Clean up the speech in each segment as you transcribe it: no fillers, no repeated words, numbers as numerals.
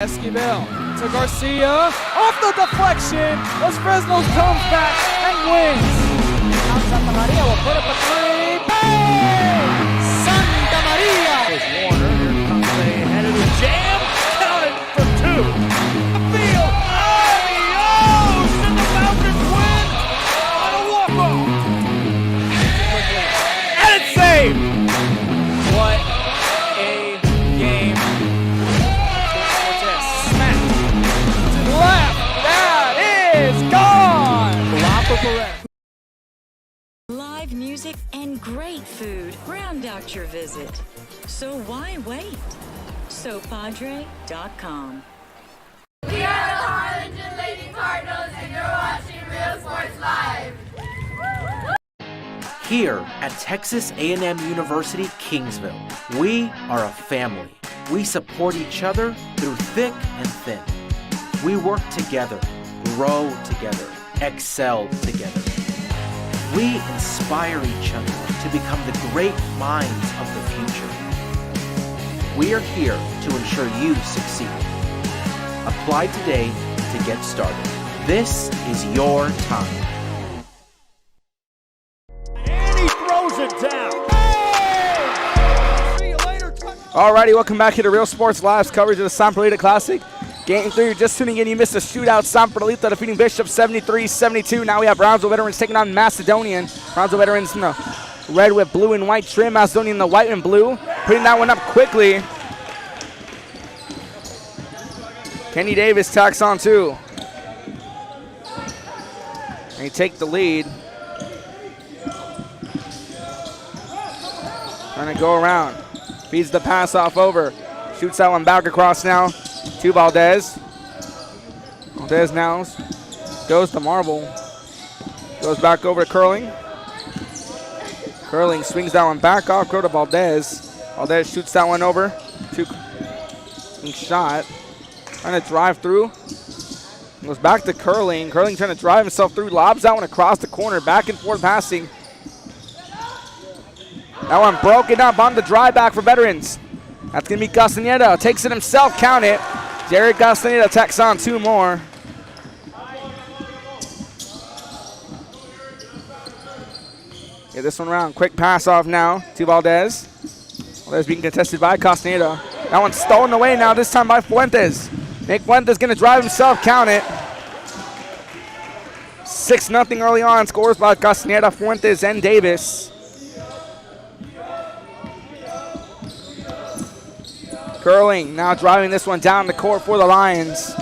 Esquivel to Garcia, off the deflection, Los Fresnos comes back and wins. Santa Maria will put up a three, bang! Santa Maria! Here's Warner, here comes the head of the jam, counted for two. A field, adios, and the Falcons win on a walk-off. And it's saved! What a game. Live music and great food round out your visit. So why wait? SoPadre.com. We are the Harlingen Lady Cardinals and you're watching Real Sports Live. Here at Texas A&M University, Kingsville, we are a family. We support each other through thick and thin. We work together, grow together, excel together. We inspire each other to become the great minds of the future. We are here to ensure you succeed. Apply today to get started. This is your time. And he throws it down. See you later. Alrighty, welcome back here to Real Sports Live's coverage of the San Perlita Classic. Game 3, you're just tuning in, you missed a shootout. San Perlita defeating Bishop 73-72. Now we have Brownville Veterans taking on Macedonia. Brownville Veterans in the red with blue and white trim. Macedonia in the white and blue. Putting that one up quickly. Kenny Davis tacks on two. And he take the lead. Trying to go around. Feeds the pass off over. Shoots that one back across now to Valdez. Valdez now goes to Marble. Goes back over to Curling. Curling swings that one back off, go to Valdez. Valdez shoots that one over. Shot. Trying to drive through. Goes back to Curling. Curling trying to drive himself through. Lobs that one across the corner. Back and forth passing. That one broken up on the drive back for Veterans. That's going to be Castaneda. Takes it himself. Count it. Jared Castaneda tacks on two more. Get this one around. Quick pass off now to Valdez. Valdez being contested by Castaneda. That one's stolen away now, this time by Fuentes. Nick Fuentes going to drive himself. Count it. 6-0 early on. Scores by Castaneda, Fuentes, and Davis. Curling now driving this one down the court for the Lions.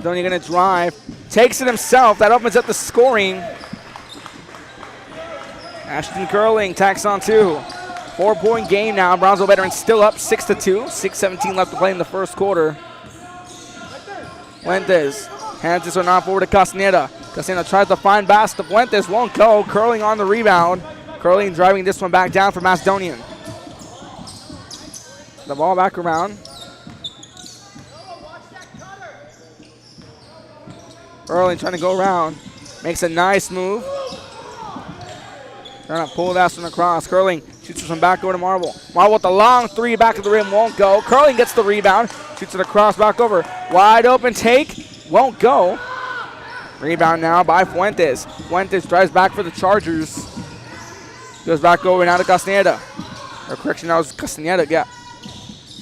Donnie going to drive. Takes it himself. That opens up the scoring. Ashton Curling tacks on two. 4-point game now. Brownsville Veterans still up 6-2. 6:17 left to play in the first quarter. Fuentes hands this one off over to Castaneda. Castaneda tries to find Bass to Fuentes. Won't go. Curling on the rebound. Curling driving this one back down for Macedonian. The ball back around. Curling trying to go around. Makes a nice move. Trying to pull that one across. Curling shoots this one back over to Marble. Marble with the long three back of the rim. Won't go. Curling gets the rebound. Shoots it across back over. Wide open take. Won't go. Rebound now by Fuentes. Fuentes drives back for the Chargers. Goes back over now to Castaneda. Or correction, that was Castaneda. Yeah.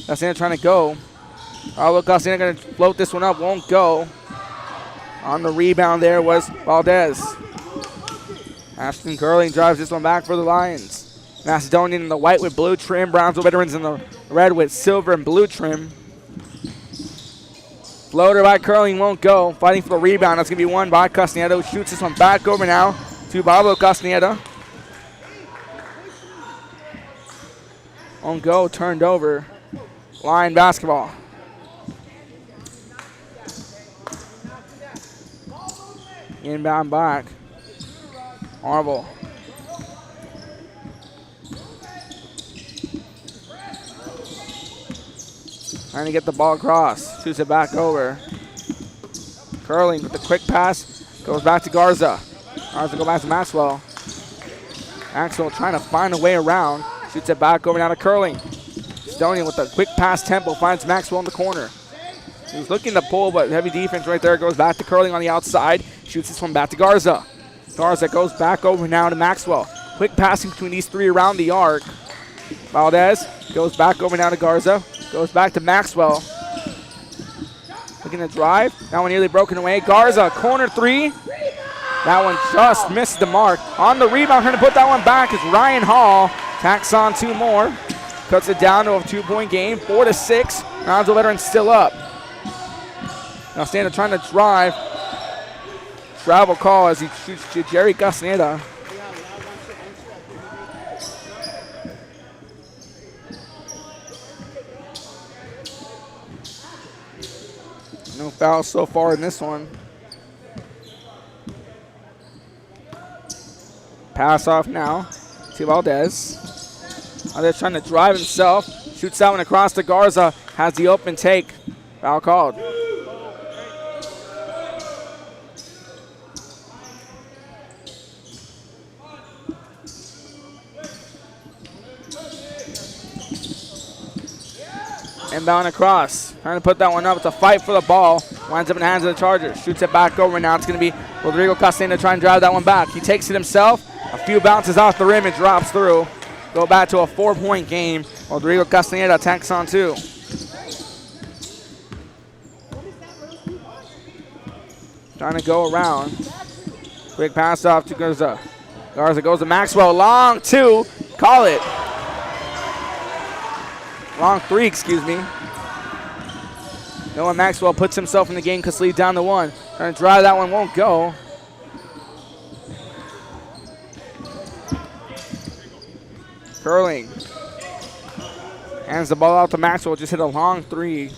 Castaneda trying to go. Look, Castaneda going to float this one up. Won't go. On the rebound there was Valdez. Ashton Curling drives this one back for the Lions. Macedonian in the white with blue trim. Brownsville Veterans in the red with silver and blue trim. Floater by Curling won't go. Fighting for the rebound. That's going to be won by Castaneda, who shoots this one back over now to Pablo Castaneda. Won't go. Turned over. Line basketball. Inbound back. Marble. Trying to get the ball across. Shoots it back over. Curling with the quick pass. Goes back to Garza. Garza goes back to Maxwell. Maxwell trying to find a way around. Shoots it back over now to Curling. Macedonia with a quick pass tempo finds Maxwell in the corner. He was looking to pull, but heavy defense right there. Goes back to Curling on the outside. Shoots this one back to Garza. Garza goes back over now to Maxwell. Quick passing between these three around the arc. Valdez goes back over now to Garza. Goes back to Maxwell. Looking to drive. That one nearly broken away. Garza, corner three. That one just missed the mark. On the rebound, trying to put that one back is Ryan Hall. Tacks on 2 more. Cuts it down to a 2-point game. 4-6. Brownville Veterans still up. Now Castaneda trying to drive. Travel call as he shoots to Jerry Castaneda. No fouls so far in this one. Pass off now to Valdez. Valdez trying to drive himself. Shoots that one across to Garza. Has the open take. Foul called. Inbound across. Trying to put that one up. It's a fight for the ball. Winds up in the hands of the Chargers. Shoots it back over. Now it's going to be Rodrigo Castaneda trying to drive that one back. He takes it himself. A few bounces off the rim and drops through. Go back to a 4-point game. Rodrigo Castaneda tacks on 2. Trying to go around. Quick pass off to Garza. Garza goes to Maxwell. Long 2. Call it. Long 3, excuse me. Noah Maxwell puts himself in the game because lead down to 1. Trying to drive that one, won't go. Curling. Hands the ball out to Maxwell, just hit a long 3.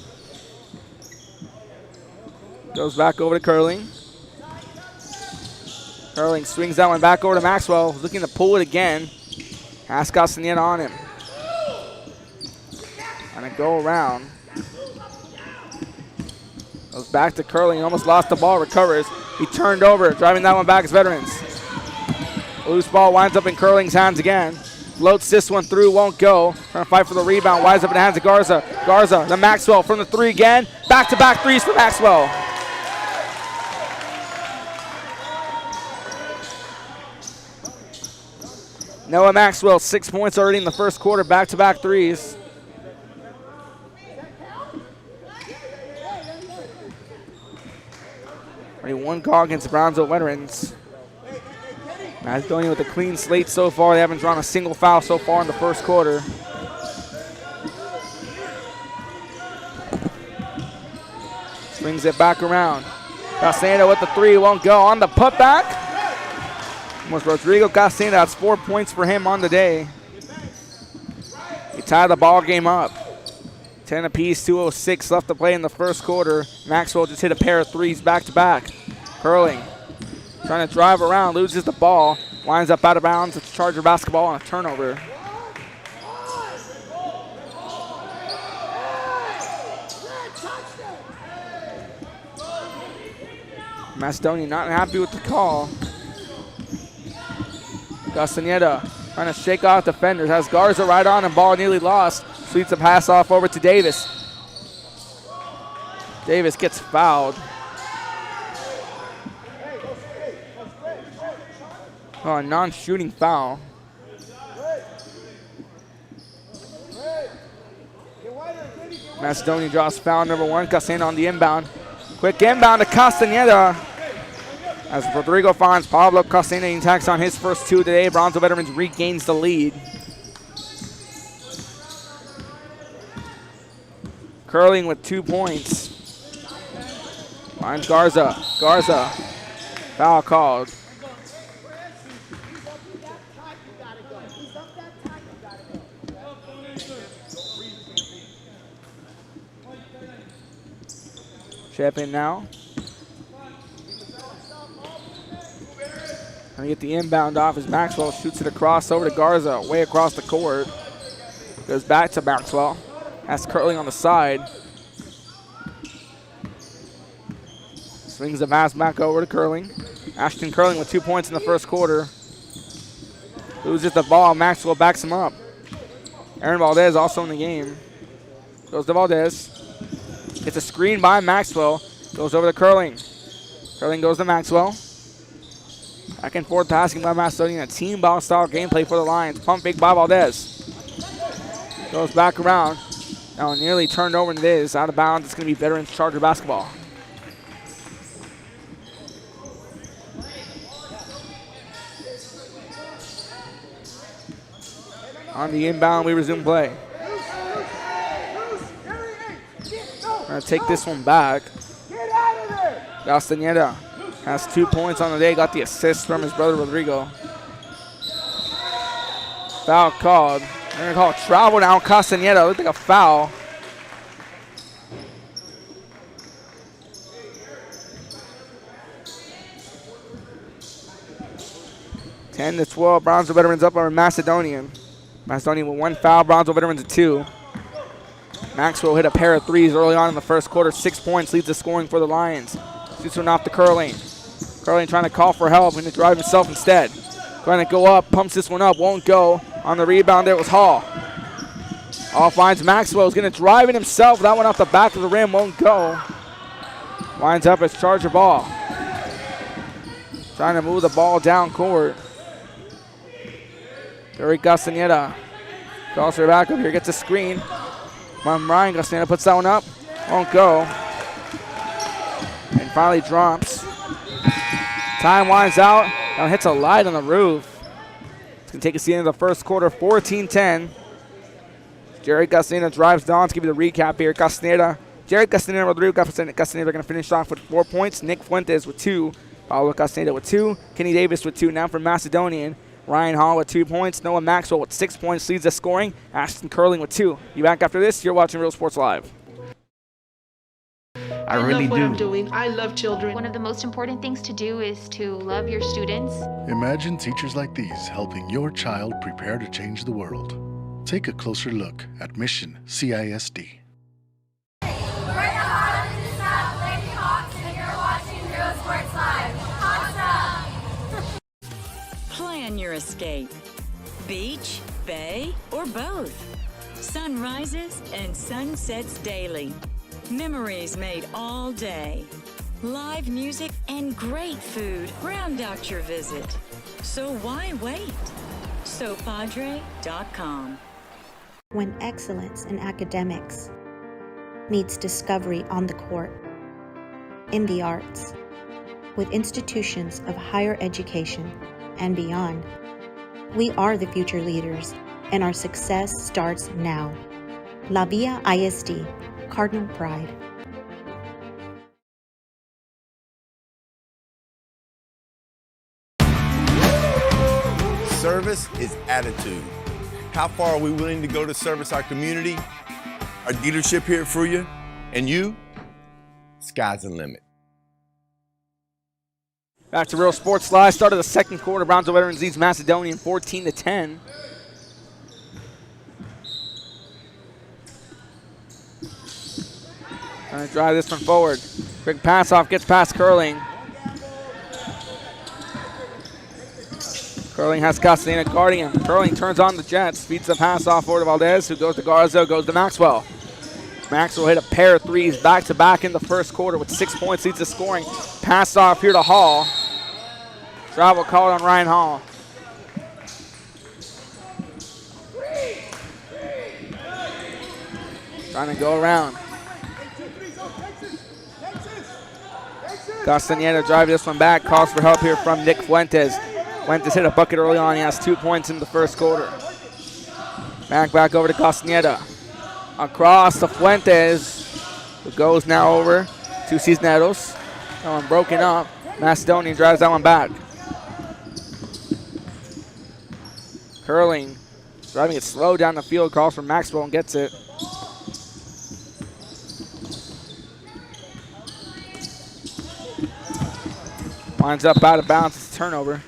Goes back over to Curling. Curling swings that one back over to Maxwell, looking to pull it again. Has Castaneda on him. Trying to go around. Goes back to Curling, almost lost the ball, recovers. He turned over, driving that one back as Veterans. Loose ball winds up in Curling's hands again. Floats this one through, won't go. Trying to fight for the rebound, winds up in the hands of Garza. Garza, the Maxwell from the 3 again. Back-to-back threes for Maxwell. Noah Maxwell, 6 points already in the first quarter, back-to-back threes. Already 1 call against the Brownville Veterans. Macedonia with a clean slate so far. They haven't drawn a single foul so far in the first quarter. Swings it back around. Castaneda with the 3, won't go. On the putback was Rodrigo Castaneda. That's 4 points for him on the day. He tied the ball game up. 10 apiece, 2:06 left to play in the first quarter. Maxwell just hit a pair of threes back to back. Curling. Trying to drive around, loses the ball. Winds up out of bounds. It's Charger basketball on a turnover. Macedonia not happy with the call. Castaneda trying to shake off defenders. Has Garza right on him. Ball nearly lost. Sweeps a pass off over to Davis. Davis gets fouled. Oh, a non-shooting foul. Macedonia draws foul number 1. Castaneda on the inbound. Quick inbound to Castaneda. As Rodrigo finds Pablo Castaneda, he attacks on his first 2 today. Brownville Veterans regains the lead. Curling with 2 points. Finds Garza. Garza. Foul called. Chep in now. Trying to get the inbound off as Maxwell shoots it across over to Garza, way across the court. Goes back to Maxwell. Has Curling on the side. Swings the pass back over to Curling. Ashton Curling with 2 points in the first quarter. Loses the ball. Maxwell backs him up. Aaron Valdez also in the game. Goes to Valdez. Gets Gets a screen by Maxwell. Goes over to Curling. Curling goes to Maxwell. Back and forth passing by Macedonia. Team ball style gameplay for the Lions. Pump fake by Valdez. Goes back around. Now nearly turned over, and it is out of bounds. It's going to be Veterans Charger basketball. On the inbound, we resume play. Going to take this one back. Castañeda has 2 points on the day. Got the assist from his brother Rodrigo. Foul called. They're going to call travel now. Castañeda. Looked like a foul. Ten to 12. Brownsville Veterans up over Macedonian. Macedonia with 1 foul. Brownsville Veterans at 2. Maxwell hit a pair of threes early on in the first quarter. 6 points leads the scoring for the Lions. Shoots one off to Curling. Curling trying to call for help. Going to drive himself instead. Going to go up. Pumps this one up. Won't go. On the rebound there was Hall. Hall finds Maxwell. He's going to drive it himself. That one off the back of the rim. Won't go. Winds up as Charger ball. Trying to move the ball down court. Gary Castañeda calls her back up here. Gets a screen. Ryan Castañeda puts that one up. Won't go. And finally drops. Time winds out. Now hits a light on the roof. It's going to take us to the end of the first quarter. 14-10. Jerry Castañeda drives down. Let's give you the recap here. Jerry Castañeda and Rodrigo Castañeda are going to finish off with 4 points. Nick Fuentes with 2. Paulo Castañeda with 2. Kenny Davis with 2. Now for Macedonian. Ryan Hall with 2 points. Noah Maxwell with 6 points leads the scoring. Ashton Curling with 2. You back after this? You're watching Real Sports Live. I really love what I'm doing. I love children. One of the most important things to do is to love your students. Imagine teachers like these helping your child prepare to change the world. Take a closer look at Mission CISD. We're the Harlem to South Lady Hawks, and you're watching Real Sports Live. Awesome! Plan your escape. Beach, bay, or both. Sunrises and sunsets daily. Memories made all day. Live music and great food round out your visit. So why wait? SoPadre.com. When excellence in academics meets discovery on the court, in the arts, with institutions of higher education and beyond, we are the future leaders, and our success starts now. La Villa ISD, Cardinal Pride. Service is attitude. How far are we willing to go to service our community, our dealership here at Fruya, and you? Sky's the limit. Back to Real Sports Live. Start of the second quarter. Brownsville Veterans leads Macedonian 14-10. Trying to drive this one forward. Quick pass off, gets past Curling. Curling has Castañeda guarding him. Curling turns on the Jets, feeds the pass off over to Valdez, who goes to Garza, goes to Maxwell. Maxwell hit a pair of threes back-to-back in the first quarter with 6 points, leads the scoring. Pass off here to Hall. Travel called on Ryan Hall. Trying to go around. Castañeda drives this one back, calls for help here from Nick Fuentes. Fuentes hit a bucket early on. He has 2 points in the first quarter. Back over to Castañeda. Across to Fuentes, who goes now over to Cisneros. That one broken up. Macedonian drives that one back. Curling, driving it slow down the field, calls for Maxwell and gets it. Winds up out of bounds. It's a turnover.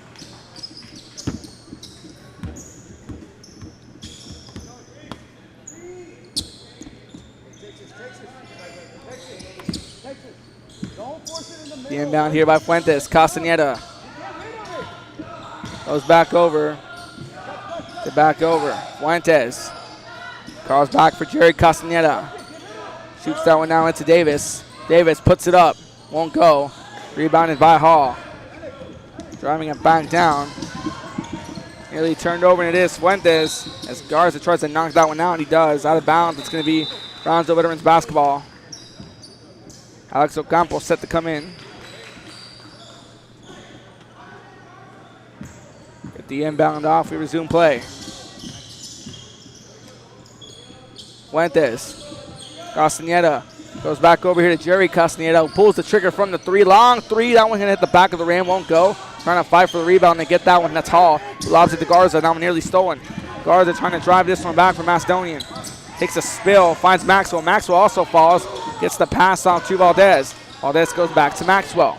The inbound here by Fuentes. Castañeda goes back over. Fuentes calls back for Jerry Castañeda. Shoots that one down into Davis. Davis puts it up. Won't go. Rebounded by Hall. Driving it back down. Nearly turned over, and it is Fuentes as Garza tries to knock that one out, and he does. Out of bounds. It's going to be Brownsville Veterans basketball. Alex Ocampo set to come in. Get the inbound off. We resume play. Fuentes. Castaneda goes back over here to Jerry Castaneda, who pulls the trigger from the three. Long three. That one going to hit the back of the rim. Won't go. Trying to fight for the rebound and get that one. That's Hall. Lobs it to Garza. That one nearly stolen. Garza trying to drive this one back from Macedonian. Takes a spill. Finds Maxwell. Maxwell also falls. Gets the pass off to Valdez. Valdez goes back to Maxwell.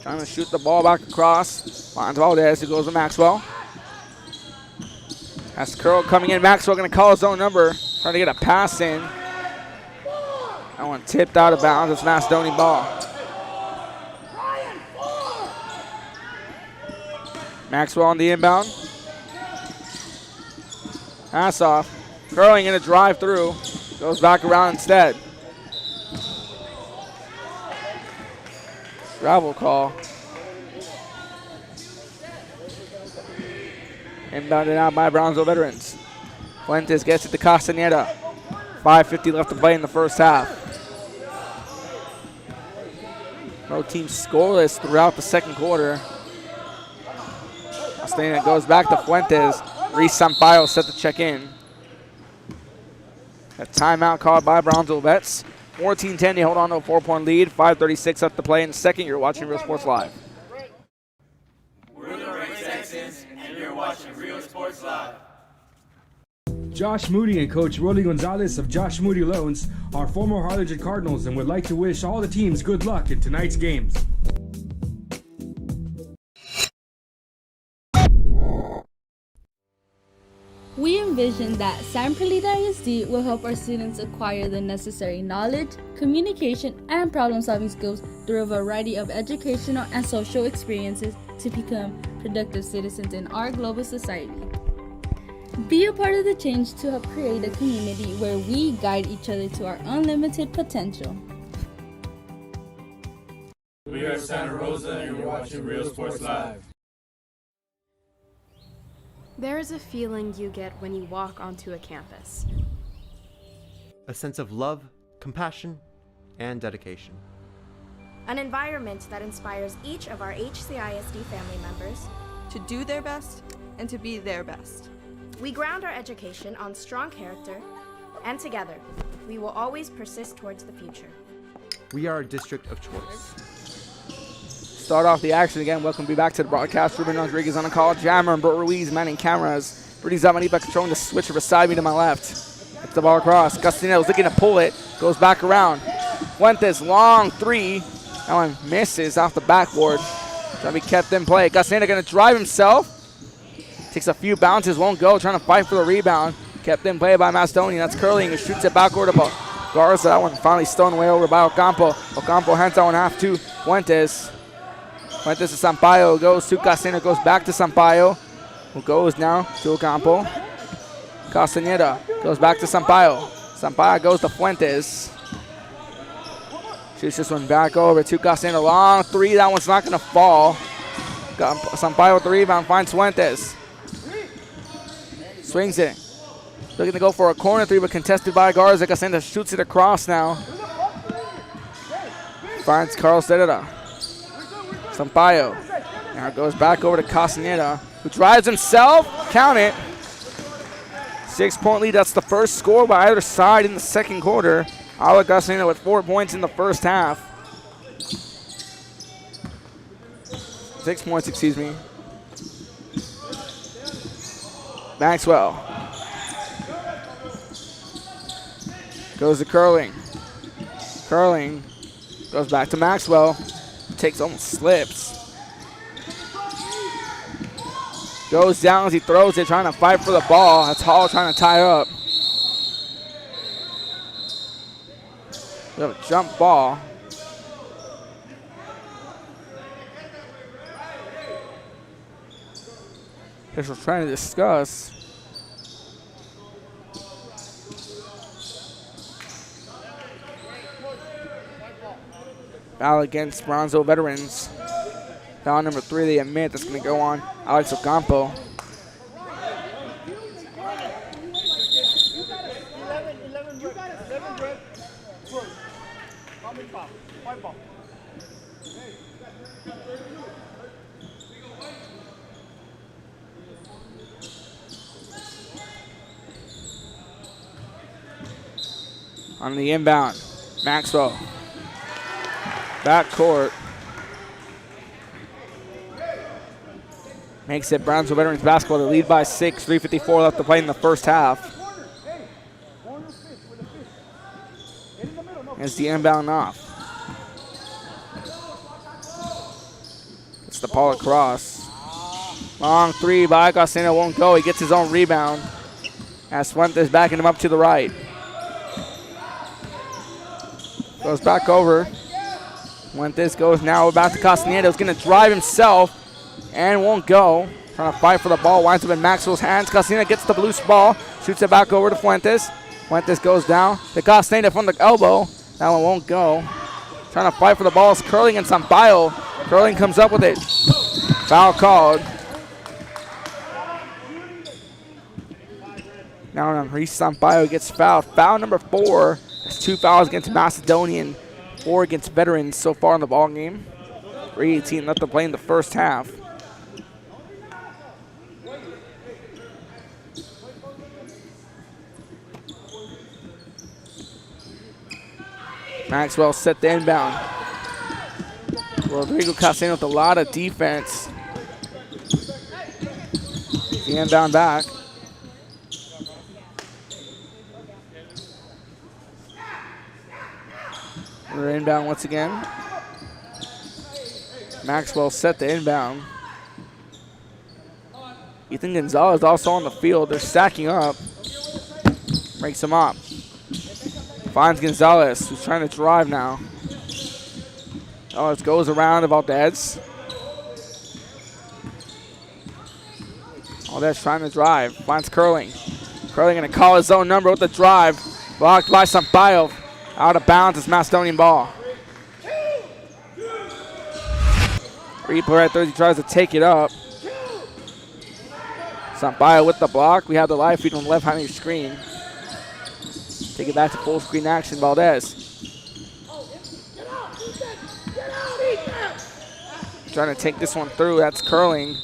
Trying to shoot the ball back across. Finds Valdez, who goes to Maxwell. That's Curl coming in. Maxwell going to call his own number. Trying to get a pass in. That one tipped out of bounds. It's Macedonian ball. Maxwell on the inbound. Pass off. Curling in a drive through. Goes back around instead. Travel call. Inbounded out by Brownsville Veterans. Fuentes gets it to Castaneda. 5:50 left to play in the first half. Both teams scoreless throughout the second quarter. Castaneda goes back to Fuentes. Reese Sampaio set to check in. A timeout called by Brownsville Vets. 14-10, they hold on to a 4-point lead. 5:36 left to play in the second. You're watching Real Sports Live. We're the Red Texans, and you're watching Real Sports Live. Josh Moody and Coach Rolly Gonzalez of Josh Moody Loans are former Harlingen Cardinals and would like to wish all the teams good luck in tonight's games. We envision that San Perlita ISD will help our students acquire the necessary knowledge, communication, and problem-solving skills through a variety of educational and social experiences to become productive citizens in our global society. Be a part of the change to help create a community where we guide each other to our unlimited potential. We are Santa Rosa, and you're watching Real Sports Live. There is a feeling you get when you walk onto a campus. A sense of love, compassion, and dedication. An environment that inspires each of our HCISD family members to do their best and to be their best. We ground our education on strong character, and together, we will always persist towards the future. We are a district of choice. Start off the action again. Welcome back to the broadcast. Ruben Rodriguez on the call. Jammer and Bert Ruiz manning cameras. Rudy Zamanipa controlling the switcher beside me to my left. Gets the ball across. Castaneda's looking to pull it. Goes back around. Fuentes, long three. That one misses off the backboard. Trying to be kept in play. Castaneda going to drive himself. Takes a few bounces, won't go. Trying to fight for the rebound. Kept in play by Macedonia. That's Curling, who shoots it backward about Garza. That one finally stolen away over by Ocampo. Ocampo hands that one half to Fuentes. Fuentes to Sampaio, goes to Castaneda, goes back to Sampaio, who goes now to Ocampo. Castaneda goes back to Sampaio. Sampaio goes to Fuentes. Shoots this one back over to Castaneda. Long three, that one's not going to fall. Sampaio with the rebound, finds Fuentes. Swings it. Looking to go for a corner three, but contested by Garza. Castaneda shoots it across now. Finds Carl Cerda. Sampaio now goes back over to Castaneda, who drives himself. Count it. 6-point lead. That's the first score by either side in the second quarter. Ala Castaneda with 4 points in the first half. 6 points, excuse me. Maxwell goes to Curling. Curling goes back to Maxwell. Takes almost slips. Goes down as he throws it, trying to fight for the ball. That's Hall trying to tie up. We have a jump ball. Officials trying to discuss. Foul against Brownville veterans. Foul number 3, they admit that's going to go on Alex Ocampo. On the inbound, Maxwell. Back court. Makes it Brownsville Veterans basketball. They lead by 6, 3:54 left to play in the first half. As the inbound off. It's the ball across. Long 3 by Costano, won't go. He gets his own rebound. As Fuentes backing him up to the right. Goes back over. Fuentes goes now back to Castaneda. He's going to drive himself and won't go. Trying to fight for the ball. Winds up in Maxwell's hands. Castaneda gets the loose ball. Shoots it back over to Fuentes. Fuentes goes down to Castaneda from the elbow. That one won't go. Trying to fight for the ball. It's Curling and Sampaio. Curling comes up with it. Foul called. Now Reese Sampaio gets fouled. Foul number 4. That's 2 fouls against Macedonian, 4 against veterans so far in the ball game. 3:18 left to play in the first half. Maxwell set the inbound. Rodrigo Castaño with a lot of defense. The inbound back. We're inbound once again. Maxwell set the inbound. Ethan Gonzalez also on the field. They're stacking up. Breaks him up. Finds Gonzalez, who's trying to drive now. Oh, it goes around to Valdez. Valdez trying to drive. Finds Curling. Curling going to call his own number with the drive. Blocked by Sampaio. Out of bounds, it's Macedonian ball. Replay right there, he tries to take it up. Sampaio with the block. We have the live feed on the left hand of your screen. Take it back to full screen action, Valdez. Trying to take this one through, that's Curling.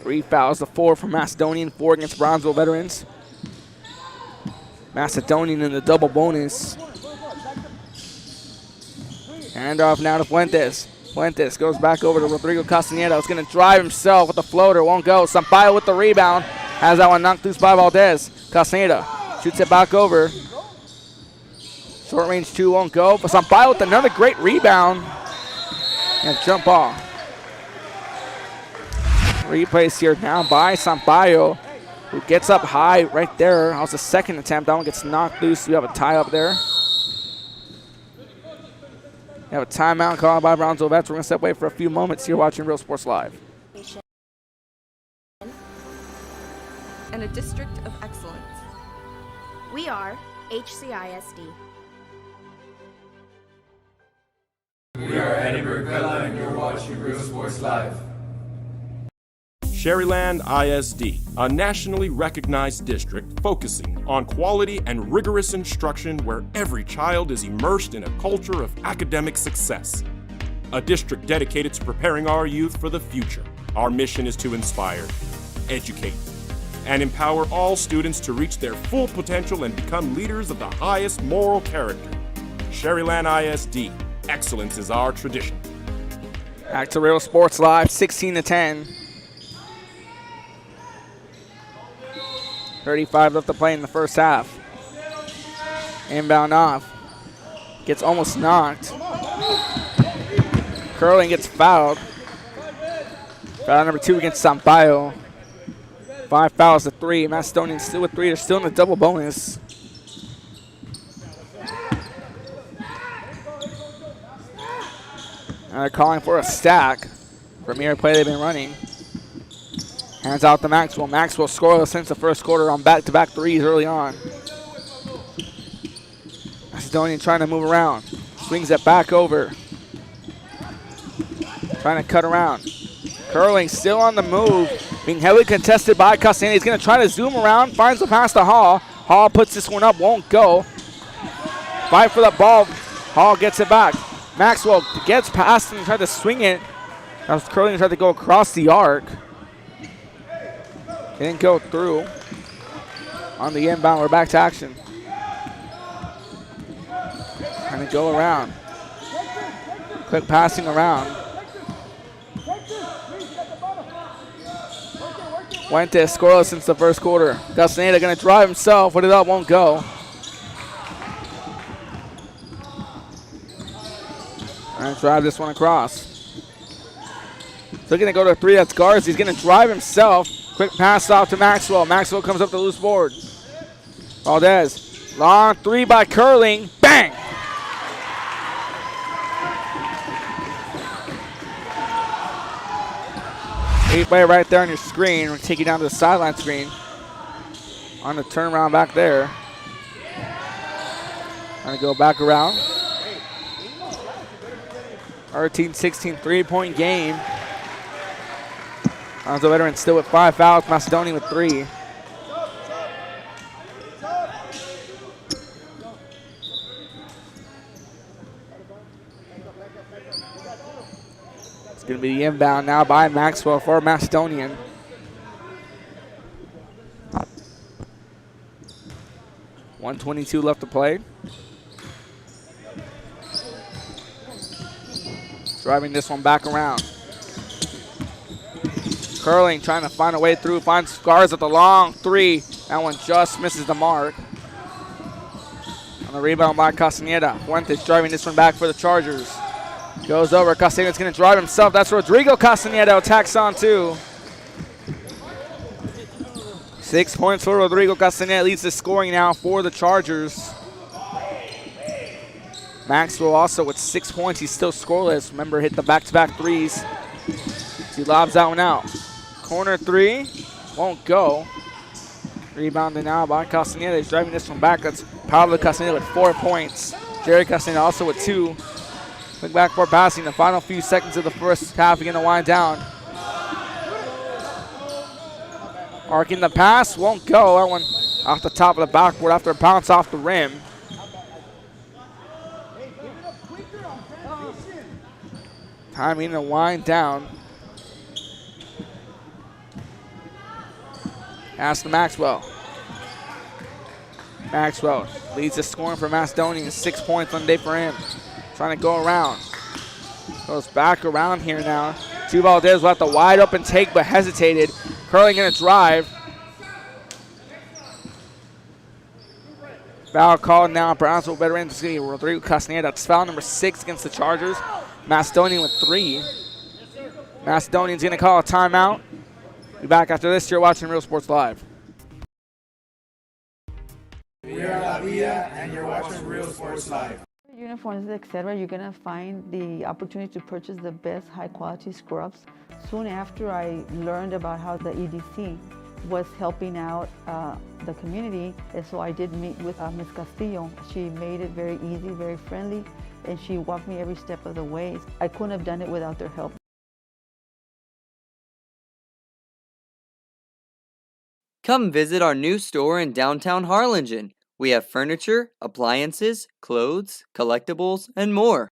Three fouls to 4 for Macedonian, 4 against Brownville veterans. Macedonian in the double bonus. Hand off now to Fuentes. Fuentes goes back over to Rodrigo Castañeda. He's going to drive himself with the floater. Won't go. Sampaio with the rebound. Has that one knocked loose by Valdez. Castañeda shoots it back over. Short range 2 won't go. But Sampaio with another great rebound. And jump ball. Replays here now by Sampaio, who gets up high right there. That was the second attempt. That one gets knocked loose. We have a tie up there. We have a timeout called by Brownville Vets. We're going to step away for a few moments here watching Real Sports Live. And a district of excellence. We are HCISD. We are Eddie Burkella and you're watching Real Sports Live. Sherryland ISD, a nationally recognized district focusing on quality and rigorous instruction where every child is immersed in a culture of academic success. A district dedicated to preparing our youth for the future. Our mission is to inspire, educate, and empower all students to reach their full potential and become leaders of the highest moral character. Sherryland ISD, excellence is our tradition. Back to Real Sports Live, 16-10. 35 left to play in the first half. Inbound off. Gets almost knocked. Curling gets fouled. Foul number 2 against Sampaio. 5 fouls to 3. Macedonian still with 3. They're still in the double bonus. And they're calling for a stack. Premier play they've been running. Hands out to Maxwell. Maxwell scoreless since the first quarter on back-to-back threes early on. Macedonian trying to move around. Swings it back over. Trying to cut around. Curling still on the move. Being heavily contested by Castaneda. He's going to try to zoom around. Finds the pass to Hall. Hall puts this one up. Won't go. Fight for the ball. Hall gets it back. Maxwell gets past and tried to swing it. That was Curling tried to go across the arc. Didn't go through. On the inbound, we're back to action. Trying to go around. Quick passing around. Fuentes scoreless since the first quarter. Castaneda going to drive himself. Put it up, won't go. And drive this one across. So going to go to 3. That's Garza. He's going to drive himself. Quick pass off to Maxwell. Maxwell comes up the loose board. Valdez. Long 3 by Curling. Bang! Play right there on your screen. We'll take you down to the sideline screen. On the turnaround back there. Trying to go back around. 13-16 3-point game. Alonzo Veteran still with 5 fouls. Macedonia with 3. It's going to be the inbound now by Maxwell for Macedonian. .122 left to play. Driving this one back around. Curling trying to find a way through. Finds Garza at the long 3. That one just misses the mark. On the rebound by Castaneda. Fuentes driving this one back for the Chargers. Goes over. Castaneda's going to drive himself. That's Rodrigo Castaneda. Attacks on 2. 6 points for Rodrigo Castaneda. Leads the scoring now for the Chargers. Maxwell also with 6 points. He's still scoreless. Remember, hit the back-to-back threes. He lobs that one out. Corner 3. Won't go. Rebounded now by Castaneda. He's driving this one back. That's Pablo Castaneda with 4 points. Jerry Castaneda also with 2. Look back for passing. The final few seconds of the first half. We're going to wind down. Arcing the pass. Won't go. That one off the top of the backboard after a bounce off the rim. Timing to wind down. Pass to Maxwell. Maxwell leads the scoring for Macedonia. 6 points on the day for him. Trying to go around. Goes back around here now. Valdez left a wide open take but hesitated. Curling going to drive. Foul called now. Brownville veteran. This is going to be Rodrigo Castaneda. That's foul number 6 against the Chargers. Macedonian with 3. Macedonian's going to call a timeout. Be back after this. You're watching Real Sports Live. We are La Villa, and you're watching Real Sports Live. Uniforms, etc., you're going to find the opportunity to purchase the best high-quality scrubs. Soon after I learned about how the EDC was helping out the community, and so I did meet with Ms. Castillo. She made it very easy, very friendly, and she walked me every step of the way. I couldn't have done it without their help. Come visit our new store in downtown Harlingen. We have furniture, appliances, clothes, collectibles, and more.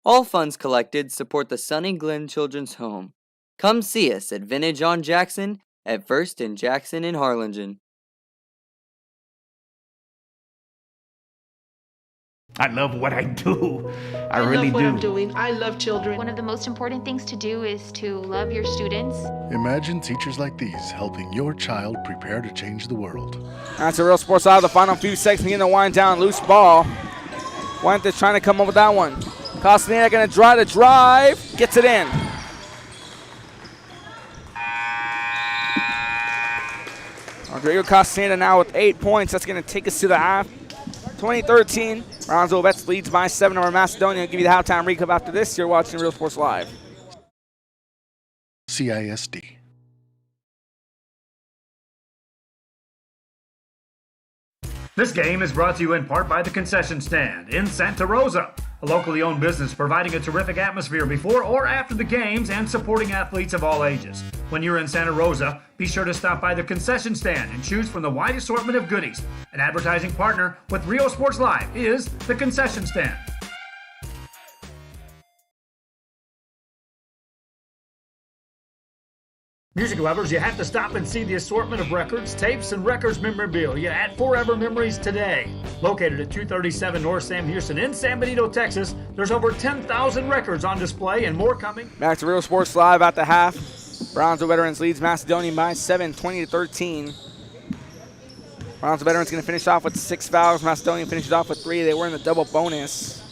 All funds collected support the Sunny Glen Children's Home. Come see us at Vintage on Jackson at First and Jackson in Harlingen. I love what I do. I really love what do. I'm doing. I love children. One of the most important things to do is to love your students. Imagine teachers like these helping your child prepare to change the world. That's a Real Sports Live. The final few seconds begin to wind down. Loose ball. Fuentes trying to come up with that one. Castaneda going to try to drive. Gets it in. Rodrigo Castaneda now with 8 points. That's going to take us to the half. 2013. Brownsville Vets leads by 7 over Macedonia. I'll give you the halftime recap after this. You're watching Real Sports Live. CISD. This game is brought to you in part by the Concession Stand in Santa Rosa, a locally owned business providing a terrific atmosphere before or after the games and supporting athletes of all ages. When you're in Santa Rosa, be sure to stop by the Concession Stand and choose from the wide assortment of goodies. An advertising partner with Real Sports Live is the Concession Stand. Music lovers, you have to stop and see the assortment of records, tapes, and records memorabilia at Forever Memories today. Located at 237 North Sam Houston in San Benito, Texas, there's over 10,000 records on display and more coming. Back to Real Sports Live at the half. Brownsville Veterans leads Macedonia by 7, 20-13. Brownsville Veterans going to finish off with 6 fouls. Macedonia finishes off with 3. They were in the double bonus.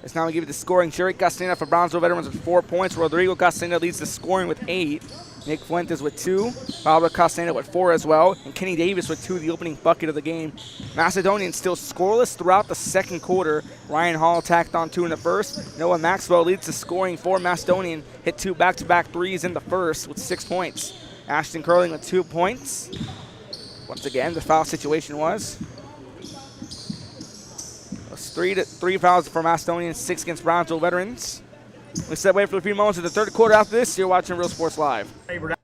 Let's now give you the scoring. Jerry Castaneda for Brownsville Veterans with 4 points. Rodrigo Castaneda leads the scoring with 8. Nick Fuentes with 2. Pablo Castaneda with 4 as well. And Kenny Davis with 2, the opening bucket of the game. Macedonian still scoreless throughout the second quarter. Ryan Hall tacked on 2 in the first. Noah Maxwell leads the scoring for Macedonian. Hit 2 back-to-back threes in the first with 6 points. Ashton Curling with 2 points. Once again, the foul situation was 3 fouls for Macedonian, 6 against Brownville Veterans. We step away for a few moments of the third quarter. After this, you're watching Real Sports Live. Favorite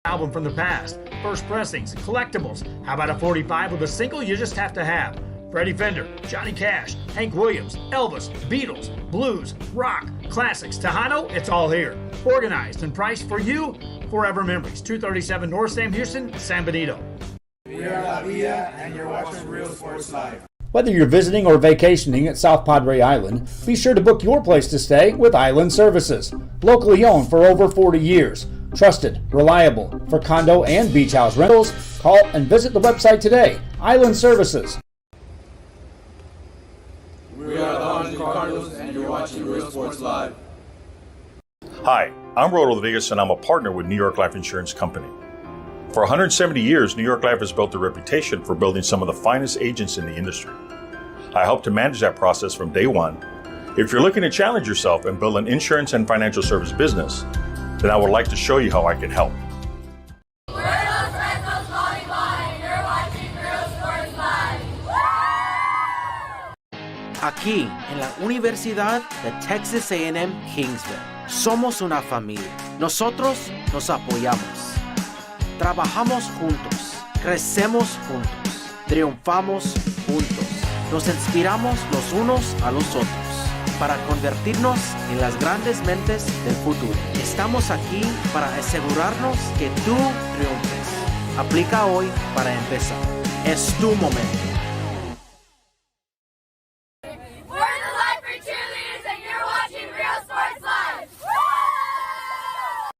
album from the past, first pressings, collectibles. How about a 45 with a single you just have to have? Freddie Fender, Johnny Cash, Hank Williams, Elvis, Beatles, blues, rock, classics, Tejano, it's all here. Organized and priced for you. Forever Memories, 237 North Sam Houston, San Benito. We are La Villa, and you're watching Real Sports Live. Whether you're visiting or vacationing at South Padre Island, be sure to book your place to stay with Island Services. Locally owned for over 40 years. Trusted, reliable for condo and beach house rentals. Call and visit the website today. Island Services. We are the Orange Cardinals, and you're watching Real Sports Live. Hi, I'm Rodo Rodriguez, and I'm a partner with New York Life Insurance Company. For 170 years, New York Life has built a reputation for building some of the finest agents in the industry. I help to manage that process from day one. If you're looking to challenge yourself and build an insurance and financial service business, then I would like to show you how I can help. We're Los Retos Volleyball, and you're watching Real Sports Live. Aquí, en la Universidad de Texas A&M Kingsville, somos una familia. Nosotros nos apoyamos. Trabajamos juntos, crecemos juntos, triunfamos juntos, nos inspiramos los unos a los otros para convertirnos en las grandes mentes del futuro. Estamos aquí para asegurarnos que tú triunfes. Aplica hoy para empezar. Es tu momento. We're the Lifer Cheerleaders, and you're watching Real Sports Live.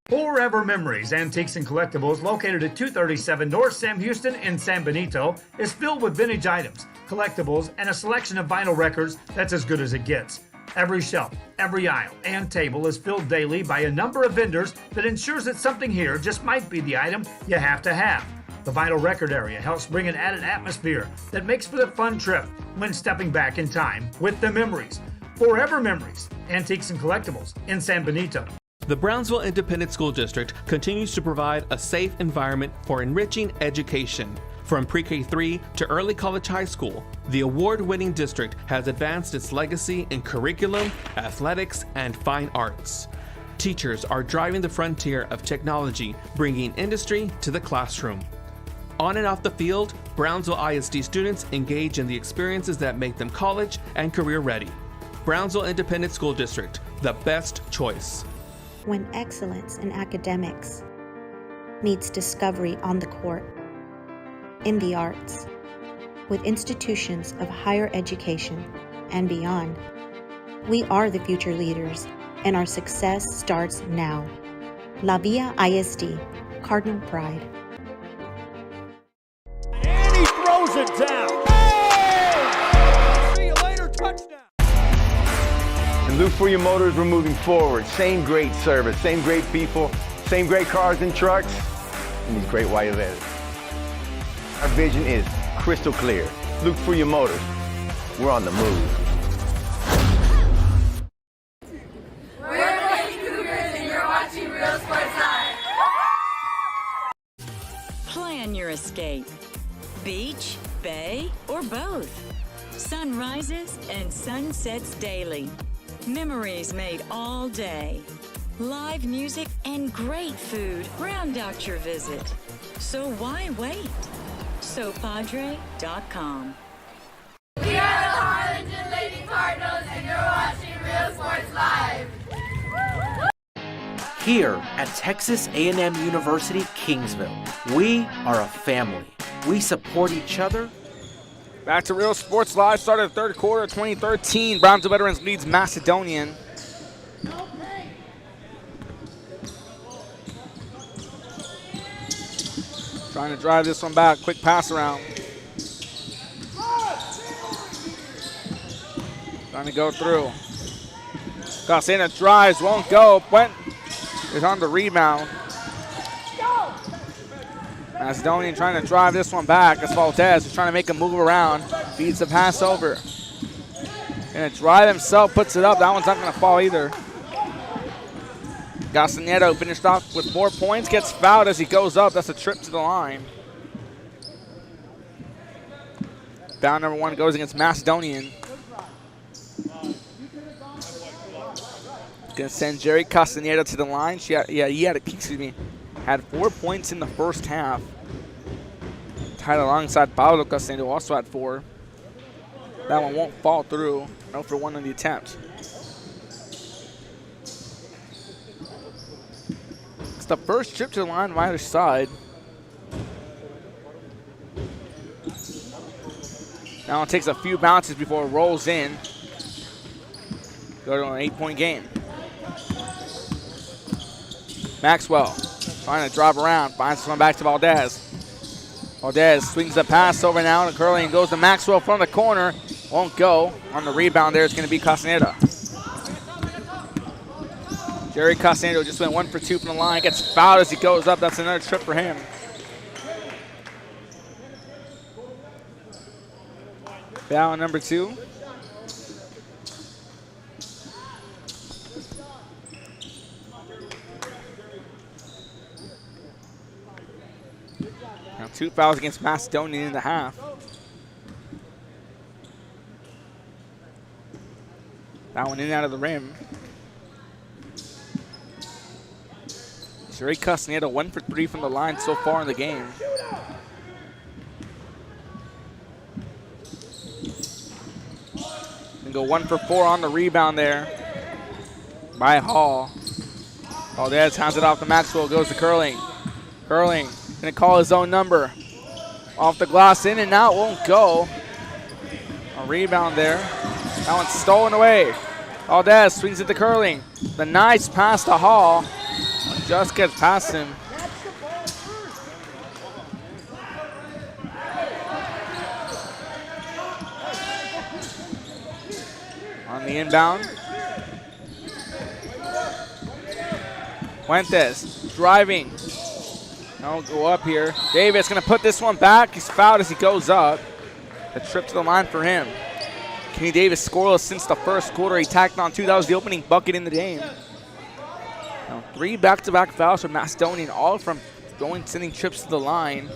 Forever Memories, Antiques and Collectibles, located at 237 North Sam Houston in San Benito, is filled with vintage items, collectibles, and a selection of vinyl records that's as good as it gets. Every shelf, every aisle, and table is filled daily by a number of vendors that ensures that something here just might be the item you have to have. The vinyl record area helps bring an added atmosphere that makes for the fun trip when stepping back in time with the memories. Forever Memories, Antiques and Collectibles in San Benito. The Brownsville Independent School District continues to provide a safe environment for enriching education. From pre-K-3 to early college high school, the award-winning district has advanced its legacy in curriculum, athletics, and fine arts. Teachers are driving the frontier of technology, bringing industry to the classroom. On and off the field, Brownsville ISD students engage in the experiences that make them college and career ready. Brownsville Independent School District, the best choice. When excellence in academics meets discovery on the court, in the arts, with institutions of higher education and beyond, we are the future leaders, and our success starts now. La Villa ISD, Cardinal Pride. And he throws it down. Hey! See you later, touchdown. And look for your motors, we're moving forward. Same great service, same great people, same great cars and trucks, and these great white letters. Our vision is crystal clear. Look for your motor. We're on the move. We're the Lady Cougars and you're watching Real Sports Live. Plan your escape. Beach, bay, or both. Sunrises and sunsets daily. Memories made all day. Live music and great food round out your visit. So why wait? SoPadre.com. We are the Harlingen Lady Cardinals and you're watching Real Sports Live. Here at Texas A&M University, Kingsville, we are a family. We support each other. Back to Real Sports Live. Started the third quarter of 2013. Brownville Veterans leads Macedonian. Trying to drive this one back. Quick pass around. Trying to go through. Cassina drives, won't go. Went is on the rebound. Macedonian trying to drive this one back. As Valdez is trying to make a move around. Feeds the pass over. And a drive himself, puts it up. That one's not going to fall either. Gastanedo finished off with 4 points, gets fouled as he goes up. That's a trip to the line. Foul number 1 goes against Macedonian. Gonna send Jerry Castanedo to the line. Had 4 points in the first half. Tied alongside Pablo Castanedo, also had 4. That one won't fall through. 0 for 1 on the attempt. It's the first trip to the line on either side. Now it takes a few bounces before it rolls in. Go to an 8-point game. Maxwell trying to drop around, finds one back to Valdez. Valdez swings the pass over now to Curley and goes to Maxwell from the corner. Won't go. On the rebound there, it's going to be Castaneda. Jerry Castaneda just went 1 for 2 from the line, gets fouled as he goes up. That's another trip for him. Foul number 2. Now 2 fouls against Macedonia in the half. That one in and out of the rim. Jerry Castaneda 1 for 3 from the line so far in the game. And go 1 for 4 on the rebound there by Hall. Valdez hands it off to Maxwell, goes to Curling. Curling gonna call his own number. Off the glass, in and out, won't go. A rebound there. That one's stolen away. Valdez swings it to Curling. The nice pass to Hall. Just gets past him. On the inbound. Fuentes driving. I'll go up here. Davis gonna put this one back. He's fouled as he goes up. A trip to the line for him. Kenny Davis scoreless since the first quarter. He tacked on 2. That was the opening bucket in the game. Now 3 back-to-back fouls for Macedonian, all from sending trips to the line.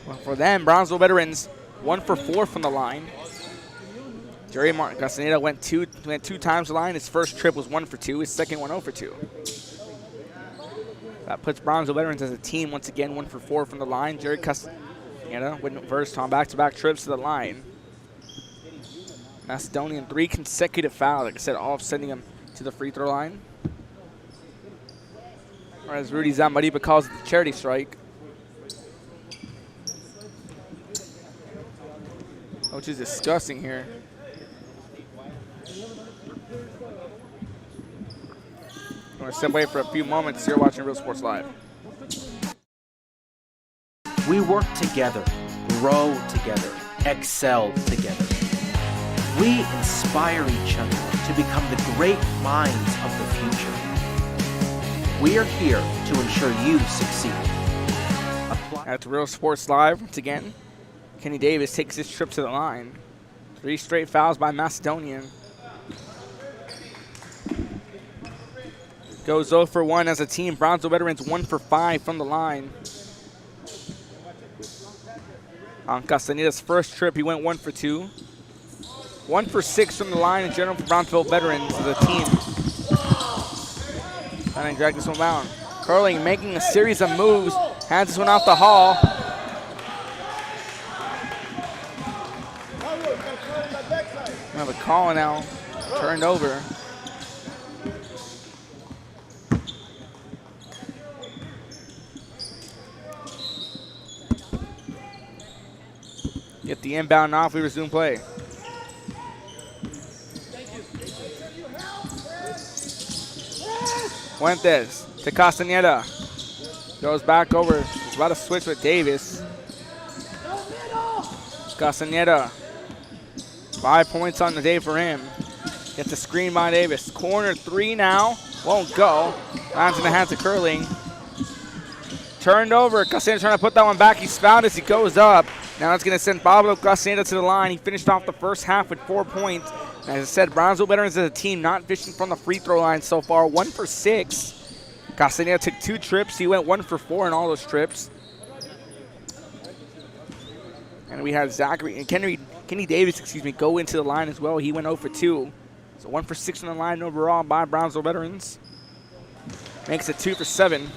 Well, for them, Brownsville Veterans 1 for 4 from the line. Jerry Castaneda went two times the line. His first trip was 1 for 2. His second one 0 for 2. That puts Brownsville Veterans as a team once again 1 for 4 from the line. Jerry Castaneda went first on back-to-back trips to the line. Macedonian 3 consecutive fouls, like I said, all sending him to the free throw line. Or as Rudy Zambariba calls it, the charity strike. Which is disgusting here. I'm going to step away for a few moments here watching Real Sports Live. We work together, grow together, excel together. We inspire each other to become the great minds of the future. We are here to ensure you succeed. That's Real Sports Live once again. Kenny Davis takes his trip to the line. 3 straight fouls by Macedonia. Goes 0 for 1 as a team. Brownsville Veterans 1 for 5 from the line. On Castaneda's first trip, he went 1 for 2. 1 for 6 from the line in general for Brownsville Veterans as a team. Trying to drag this one down. Curling making a series of moves. Hands this one off the hall. We have a call now. Turned over. Get the inbound off, we resume play. Fuentes to Castaneda. Goes back over. He's about to switch with Davis. Castaneda. 5 points on the day for him. Gets a screen by Davis. Corner 3 now. Won't go. Lands in the hands of Curling. Turned over. Castaneda trying to put that one back. He's fouled as he goes up. Now it's going to send Pablo Castaneda to the line. He finished off the first half with 4 points. And as I said, Brownsville Veterans as a team not fishing from the free throw line so far. 1 for 6. Castaneda took 2 trips. He went 1 for 4 in all those trips. And we had Zachary and Kenny Davis, go into the line as well. He went 0 for 2. So 1 for 6 on the line overall by Brownsville Veterans. Makes it 2 for 7.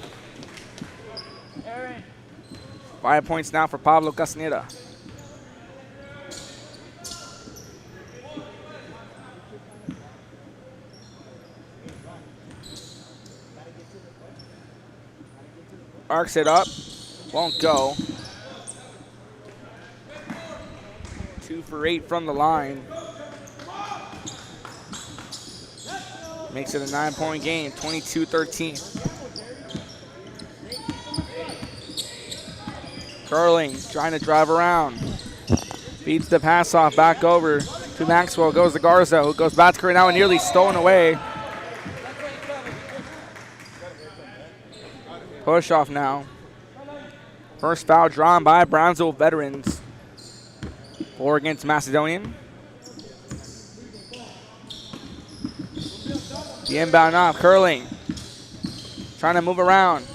5 points now for Pablo Castaneda. Arcs it up. Won't go. 2 for 8 from the line. Makes it a 9-point game, 22-13. Curling, trying to drive around. Beats the pass off back over to Maxwell. Goes to Garza, who goes back to her now and nearly stolen away. Push off now. First foul drawn by Brownsville Veterans. 4 against Macedonian. The inbound off, Curling. Trying to move around.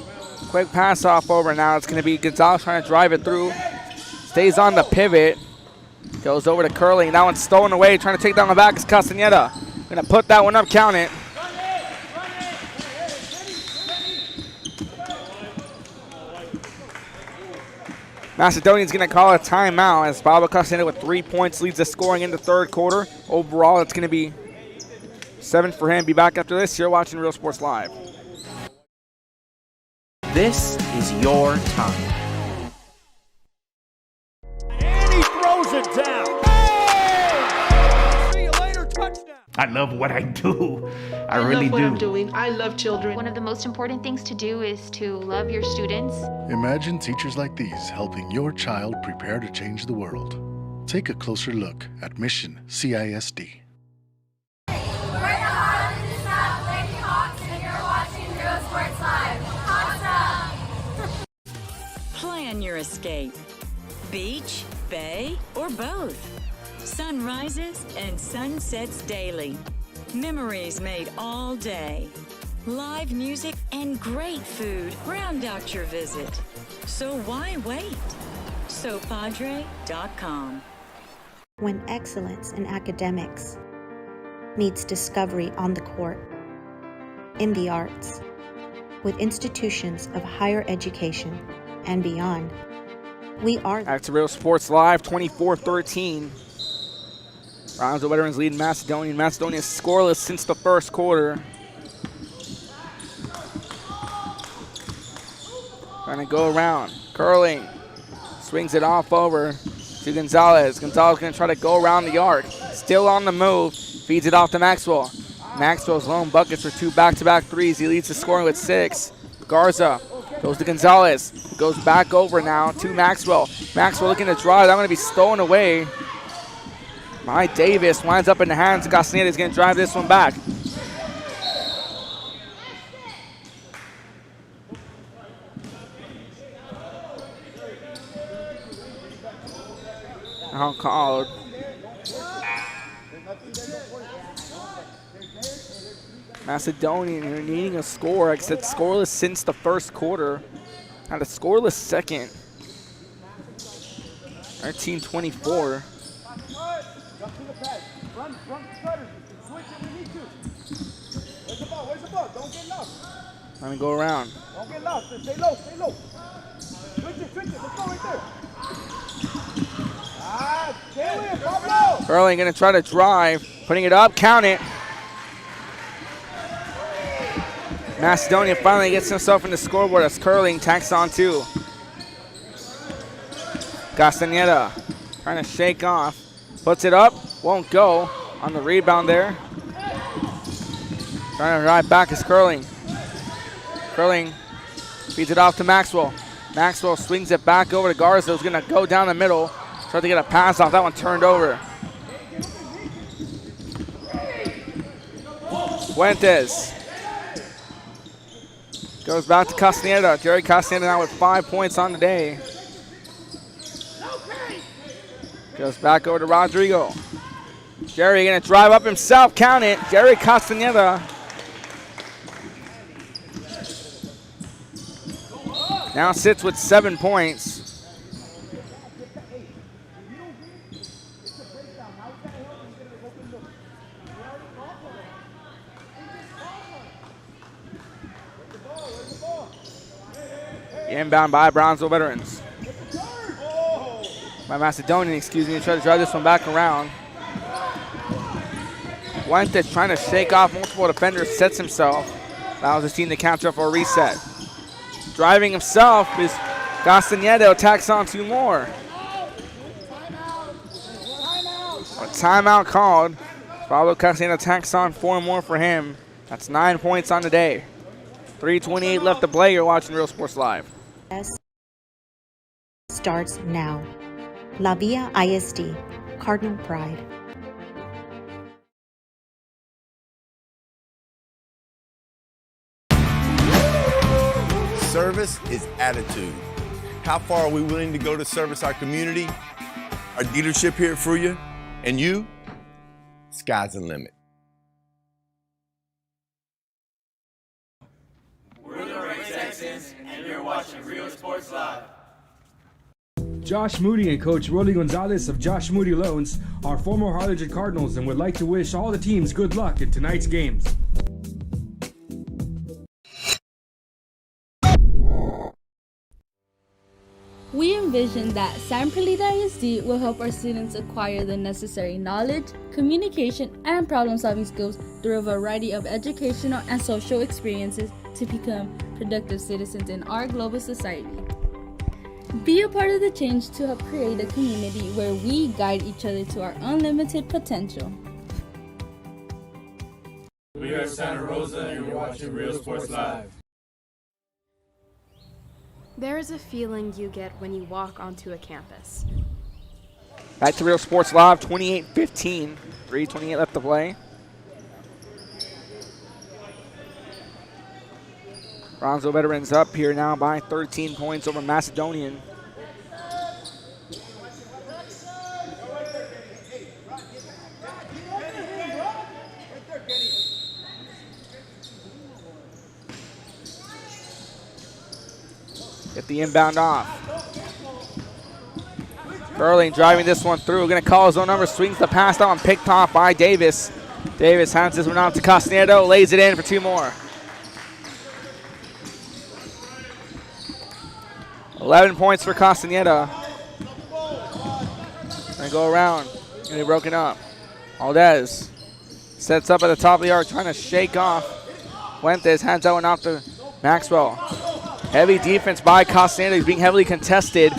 Quick pass off over now. It's going to be Gonzalez trying to drive it through. Stays on the pivot. Goes over to Curling. That one's stolen away. Trying to take down the back is Castaneda. Going to put that one up, count it. Macedonian's going to call a timeout as Pablo Castaneda with 3 points leads the scoring in the third quarter. Overall, it's going to be 7 for him. Be back after this. You're watching Real Sports Live. This is your time. And he throws it down. Hey! See you later, touchdown. I love what I do. I really love what do. I'm doing. I love children. One of the most important things to do is to love your students. Imagine teachers like these helping your child prepare to change the world. Take a closer look at Mission CISD. We're the Highland and South Lady Hawks, and you're watching Real Sports Live. Hawks up! Plan your escape. Beach, bay, or both. Sunrises and sunsets daily. Memories made all day. Live music and great food round out your visit. So why wait? SoPadre.com. When excellence in academics meets discovery on the court, in the arts, with institutions of higher education and beyond, we are... Back to Real Sports Live, 24-13. Brownsville Veterans leading Macedonia. Macedonia scoreless since the first quarter. Trying to go around. Curling. Swings it off over to Gonzalez. Gonzalez going to try to go around the arc. Still on the move. Feeds it off to Maxwell. Maxwell's lone buckets for 2 back-to-back threes. He leads the scoring with 6. Garza goes to Gonzalez. Goes back over now to Maxwell. Maxwell looking to drive. That's going to be stolen away by Davis. Winds up in the hands of Castaneda. Is going to drive this one back. Foul called. Macedonian, you're needing a score. Like I said, scoreless since the first quarter. Had a scoreless second. 19-24. Let me go around. Don't get lost. Stay low. Stay low. Switch it. Let's go right there. Stay with it, Pablo. Curling gonna try to drive. Putting it up. Count it. Macedonia finally gets himself in the scoreboard as Curling tacks on two. Castañeda trying to shake off. Puts it up. Won't go on the rebound there. Trying to drive back is Curling. Curling feeds it off to Maxwell. Maxwell swings it back over to Garza, who's going to go down the middle. Try to get a pass off. That one turned over. Fuentes goes back to Castañeda. Jerry Castañeda now with 5 points on the day. Goes back over to Rodrigo. Jerry going to drive up himself. Count it. Jerry Castañeda. Now sits with 7 points. Inbound by Brownville veterans. By Macedonian, excuse me, try to drive this one back around. Fuentes trying to shake off multiple defenders, sets himself. Allows his team to capture for a reset. Driving himself is Castañeda, tacks on two more. A timeout called. Pablo Castañeda tacks on 4 more for him. That's 9 points on the day. 3:28 left to play. You're watching Real Sports Live. Starts now. La Villa ISD, Cardinal Pride. Service is attitude. How far are we willing to go to service our community, our dealership here for you, and you? Sky's the limit. We're the Ray Texans, and you're watching Real Sports Live. Josh Moody and Coach Rolly Gonzalez of Josh Moody Loans are former Harlingen Cardinals and would like to wish all the teams good luck in tonight's games. We envision that San Perlita ISD will help our students acquire the necessary knowledge, communication, and problem-solving skills through a variety of educational and social experiences to become productive citizens in our global society. Be a part of the change to help create a community where we guide each other to our unlimited potential. We are Santa Rosa, and you're watching Real Sports Live. There is a feeling you get when you walk onto a campus. Back to Real Sports Live, 28-15. 3:28 left to play. Brownville veterans up here now by 13 points over Macedonian. Get the inbound off. Curling driving this one through. Going to call his own number. Swings the pass down. Picked off by Davis. Davis hands this one out to Castañeda. Lays it in for 2 more. 11 points for Castañeda. Going to go around. Going to be broken up. Aldez sets up at the top of the arc. Trying to shake off. Fuentes hands that one off to Maxwell. Heavy defense by Castañeda. He's being heavily contested.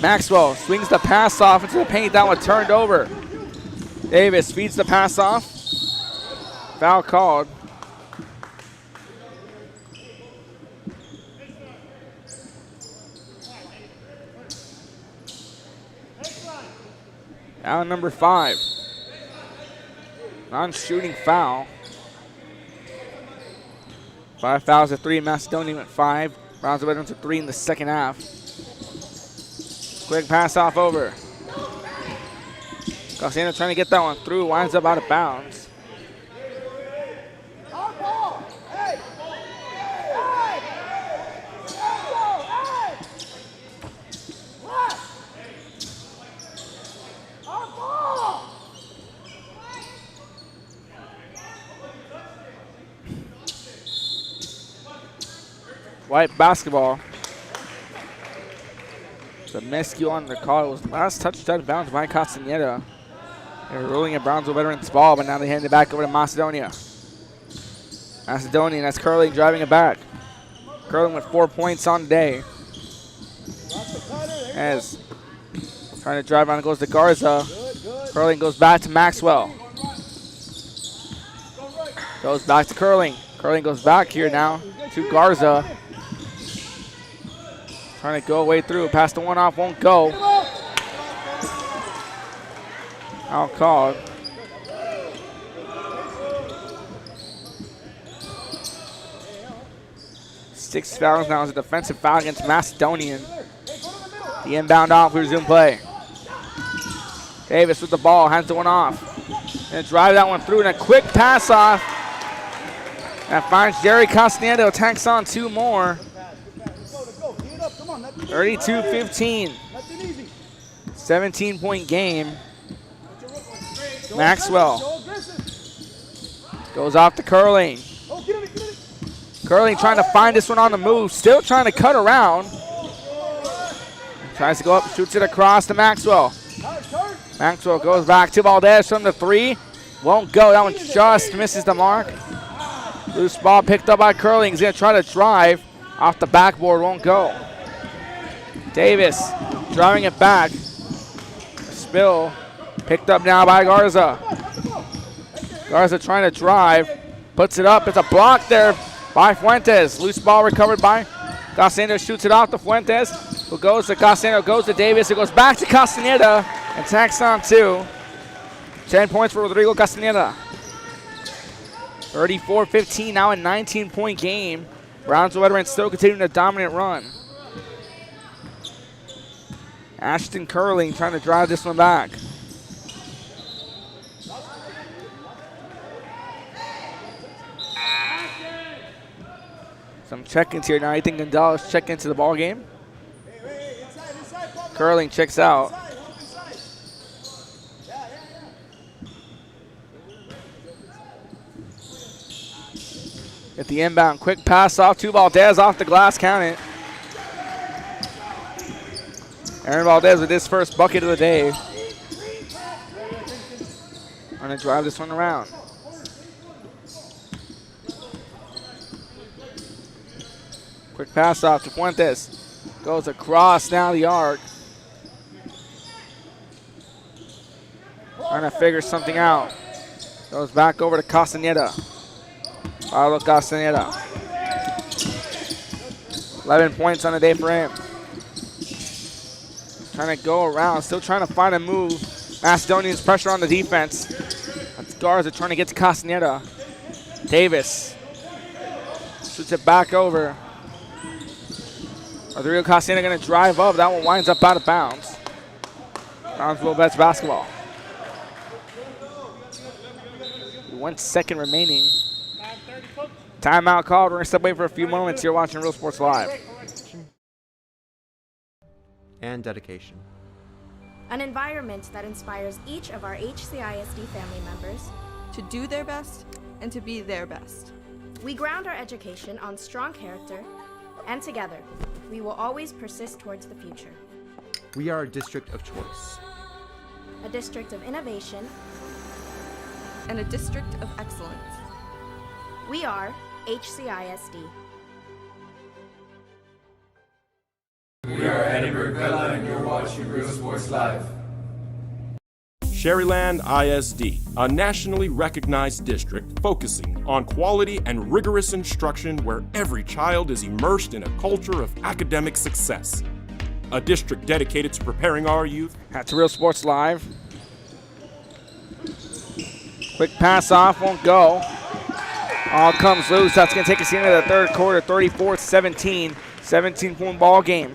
Maxwell swings the pass off into the paint. That one turned over. Davis feeds the pass off. Foul called. Foul number 5. Non-shooting foul. 5 fouls at 3. Macedonia went 5. Brownville veterans at 3 in the second half. Quick pass off over. Castaneda trying to get that one through, winds up out of bounds. White basketball. The miscue on the call. It was last touch out of bounds by Castaneda. They were ruling a Brownsville veterans ball, but now they hand it back over to Macedonia. Macedonia, that's Curling driving it back. Curling with 4 points on the day. As trying to drive on, goes to Garza. Curling goes back to Maxwell. Goes back to Curling. Curling goes back here now to Garza. Trying to go way through. Pass the one off, won't go. Out called. Six fouls now. It's a defensive foul against Macedonian. The inbound off, we resume play. Davis with the ball, hands the one off. And drive that one through, and a quick pass off. That finds Jerry Castaneda, attacks on two more. 32-15. 17-point game. Maxwell goes off to Curling. Curling trying to find this one on the move. Still trying to cut around. Tries to go up, shoots it across to Maxwell. Maxwell goes back to Valdez from the three. Won't go. That one just misses the mark. Loose ball picked up by Curling. He's going to try to drive off the backboard. Won't go. Davis driving it back. Spill picked up now by Garza. Garza trying to drive. Puts it up. It's a block there by Fuentes. Loose ball recovered by Castaneda. Shoots it off to Fuentes. Who goes to Castaneda. Goes to Davis. It goes back to Castaneda. And tacks on two. 10 points for Rodrigo Castaneda. 34-15, now a 19-point game. Brownsville veterans still continuing a dominant run. Ashton Curling trying to drive this one back. Some check-ins here now. Ethan Gonzalez check into the ball game. Curling checks out. Get the inbound, quick pass off to Valdez off the glass, count it. Aaron Valdez with his first bucket of the day. Going to drive this one around. Quick pass off to Fuentes. Goes across down the arc. Trying to figure something out. Goes back over to Castaneda. Paulo Castaneda. 11 points on the day for him. Trying to go around, still trying to find a move. Macedonian's pressure on the defense. That's Garza trying to get to Castaneda. Davis shoots it back over. Rodrigo Castaneda going to drive up. That one winds up out of bounds. Brownsville Vets basketball. 1 second remaining. Timeout called. We're going to step away for a few moments here watching Real Sports Live. And dedication. An environment that inspires each of our HCISD family members to do their best and to be their best. We ground our education on strong character, and together, we will always persist towards the future. We are a district of choice. A district of innovation. And a district of excellence. We are HCISD. We are Eddie Burgella, and you're watching Real Sports Live. Sherryland ISD, a nationally recognized district focusing on quality and rigorous instruction where every child is immersed in a culture of academic success. A district dedicated to preparing our youth. That's Real Sports Live. Quick pass off, won't go. All comes loose. That's going to take us into the third quarter, 34-17, 17-point ball game.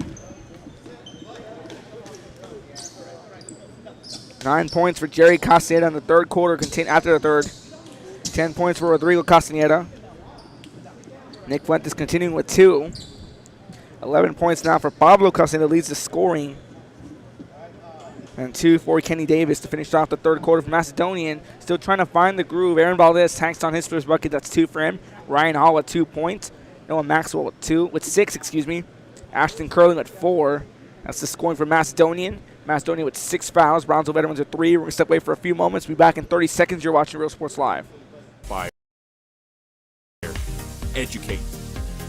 9 points for Jerry Castaneda in the third quarter. After the third, 10 points for Rodrigo Castaneda. Nick Fuentes continuing with 2. 11 points now for Pablo Castaneda, leads the scoring. And 2 for Kenny Davis to finish off the third quarter for Macedonian. Still trying to find the groove. Aaron Valdez tanked on his first bucket. That's 2 for him. Ryan Hall with 2 points. Noah Maxwell with 6. Ashton Curling with 4. That's the scoring for Macedonian. Macedonia with 6 fouls. Brownsville Veterans with 3. We're going to step away for a few moments. We'll be back in 30 seconds. You're watching Real Sports Live. Educate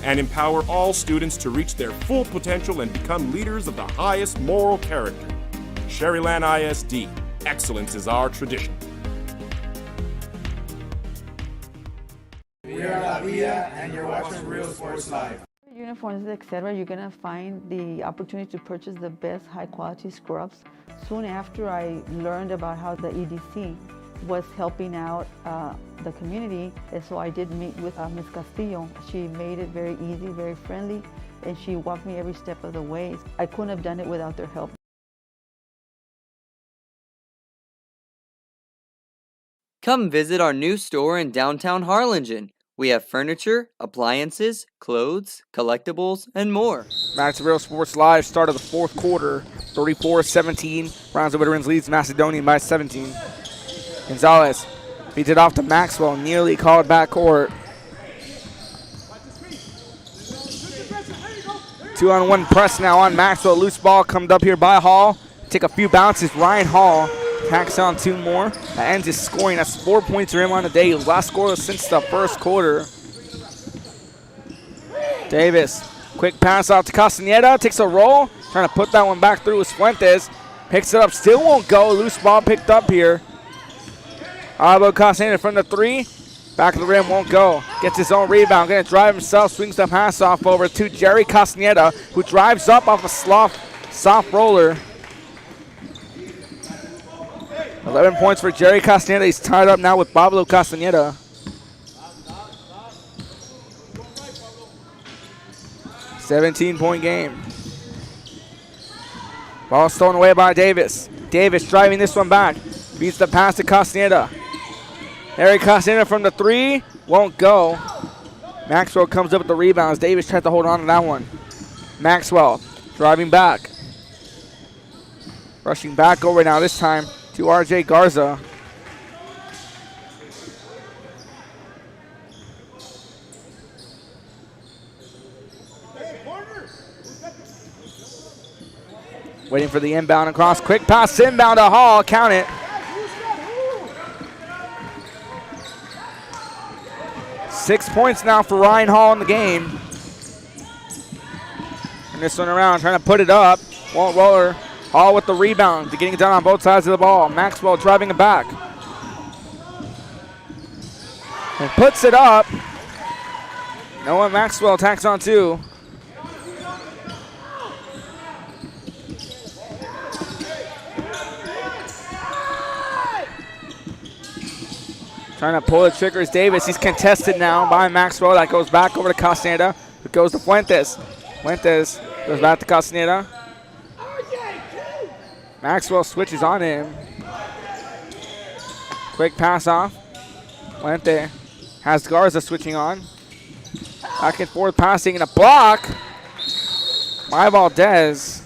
and empower all students to reach their full potential and become leaders of the highest moral character. Sherryland ISD. Excellence is our tradition. We are La Villa, and you're watching Real Sports Live. Uniforms, etc., you're going to find the opportunity to purchase the best high-quality scrubs. Soon after I learned about how the EDC was helping out the community, and so I did meet with Ms. Castillo. She made it very easy, very friendly, and she walked me every step of the way. I couldn't have done it without their help. Come visit our new store in downtown Harlingen. We have furniture, appliances, clothes, collectibles, and more. Back to Real Sports Live, start of the fourth quarter, 34-17. Brownsville Veterans leads Macedonia by 17. Gonzalez feeds it off to Maxwell, nearly called back court. 2-on-1 press now on Maxwell. Loose ball comes up here by Hall. Take a few bounces. Ryan Hall packs on 2 more. That ends his scoring. That's 4 points for him on the day. Last score since the first quarter. Davis, quick pass out to Castaneda. Takes a roll. Trying to put that one back through with Fuentes. Picks it up. Still won't go. Loose ball picked up here. Pablo Castaneda from the 3. Back of the rim, won't go. Gets his own rebound. Going to drive himself. Swings the pass off over to Jerry Castaneda, who drives up off a soft roller. 11 points for Jerry Castaneda. He's tied up now with Pablo Castaneda. $17-point game. Ball stolen away by Davis. Davis driving this one back. Beats the pass to Castaneda. Harry Castaneda from the 3. Won't go. Maxwell comes up with the rebounds. Davis tried to hold on to that one. Maxwell driving back. Rushing back over now this time to RJ Garza. Waiting for the inbound across. Quick pass inbound to Hall. Count it. 6 points now for Ryan Hall in the game. And this one around, trying to put it up. Won't roll her. Hall with the rebound. Getting it done on both sides of the ball. Maxwell driving it back. And puts it up. Noah Maxwell tacks on 2. Trying to pull the trigger is Davis. He's contested now by Maxwell. That goes back over to Castaneda. It goes to Fuentes. Fuentes goes back to Castaneda. Maxwell switches on him. Quick pass off. Fuente has Garza switching on. Back and forth passing and a block by Valdez.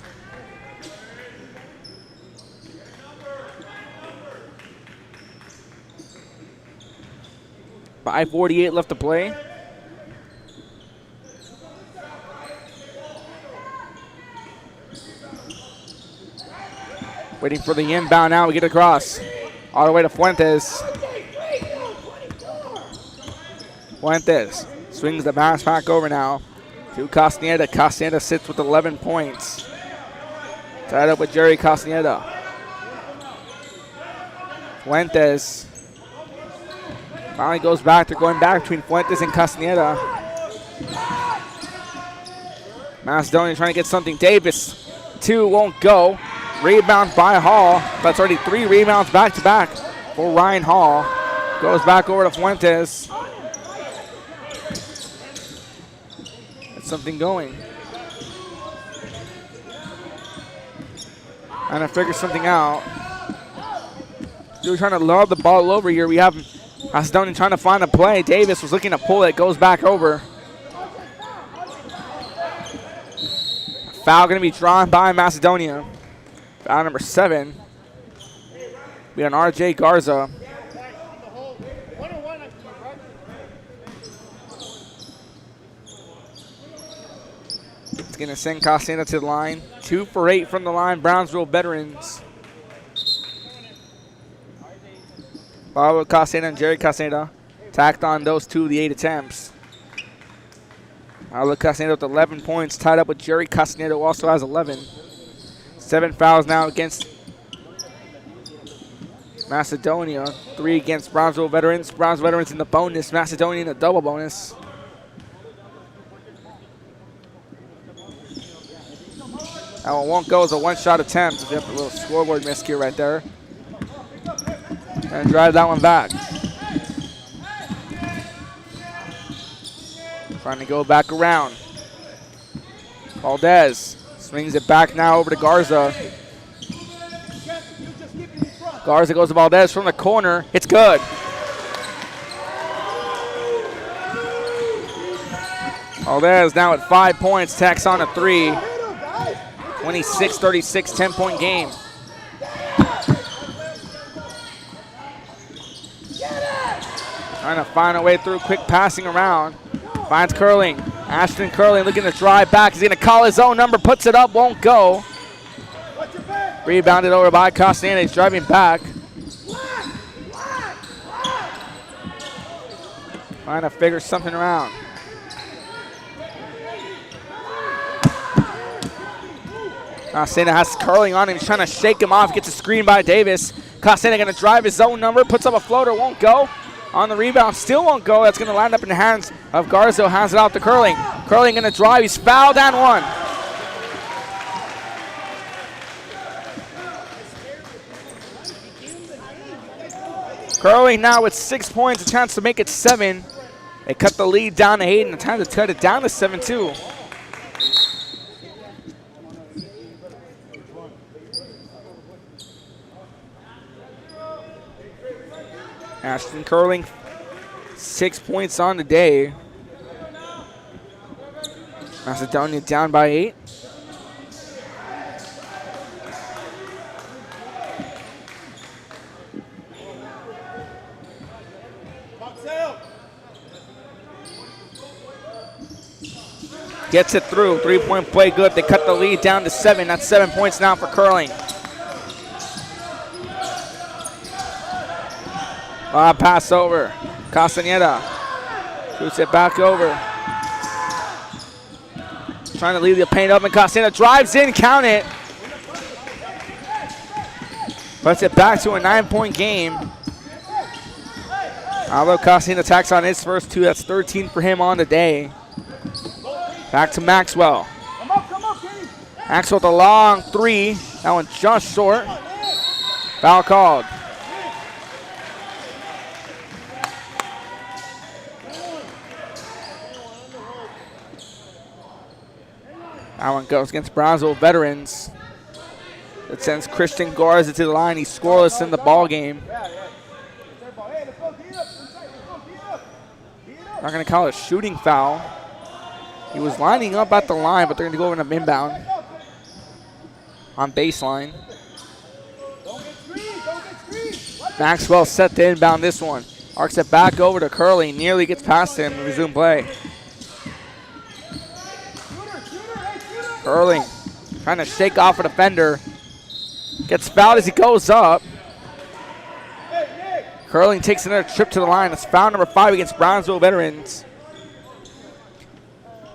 .548 left to play. Waiting for the inbound now. We get across. All the way to Fuentes. Fuentes swings the pass back over now to Castaneda. Castaneda sits with 11 points. Tied up with Jerry Castaneda. Fuentes finally goes back. They're going back between Fuentes and Castaneda. Macedonia trying to get something. Davis, 2 won't go. Rebound by Hall. That's already 3 rebounds back to back for Ryan Hall. Goes back over to Fuentes. That's something going. Trying to figure something out. They're trying to lob the ball over here. We have Macedonia trying to find a play. Davis was looking to pull it. Goes back over. Foul going to be drawn by Macedonia. Foul number 7. We on RJ Garza. It's going to send Castaneda to the line. 2 for 8 from the line. Brownsville veterans. Pablo Castaneda and Jerry Castaneda tacked on those 2 of the 8 attempts. Pablo Castaneda with 11 points, tied up with Jerry Castaneda, who also has 11. 7 fouls now against Macedonia. 3 against Brownsville veterans. Brownsville veterans in the bonus. Macedonia in the double bonus. That one won't go as a one-shot attempt. We have a little scoreboard miscue right there. And drive that one back. Trying to go back around. Valdez swings it back now over to Garza. Garza goes to Valdez from the corner. It's good. Valdez now at 5 points, tacks on a 3. 26-36, 10-point game. Trying to find a way through, quick passing around. Finds Curling. Ashton Curling looking to drive back. He's going to call his own number, puts it up, won't go. Rebounded over by Castaneda. He's driving back. Trying to figure something around. Castaneda has Curling on him. He's trying to shake him off. Gets a screen by Davis. Castaneda going to drive his own number. Puts up a floater. Won't go. On the rebound. Still won't go. That's going to land up in the hands of Garza. Hands it out to Curling. Curling going to drive. He's fouled and 1. Curling now with 6 points. A chance to make it 7. They cut the lead down to 8 and a time to cut it down to 7-2. Ashton Curling, 6 points on the day. Macedonia down by 8. Gets it through. 3-point play good. They cut the lead down to 7. That's 7 points now for Curling. Pass over. Castaneda shoots it back over. Trying to leave the paint open. Castaneda drives in, count it. Puts it back to a 9-point game. Although Castaneda attacks on his first 2, that's 13 for him on the day. Back to Maxwell. Maxwell with a long 3. That one just short. Foul called. That one goes against Brownville veterans. It sends Christian Garza to the line. He's scoreless in the ball game. Not going to call it a shooting foul. He was lining up at the line, but they're going to go over an inbound on baseline. Maxwell set to inbound this one. Arcs it back over to Curling. Nearly gets past him and resume play. Curling trying to shake off a defender. Gets fouled as he goes up. Curling takes another trip to the line. It's foul number 5 against Brownsville veterans.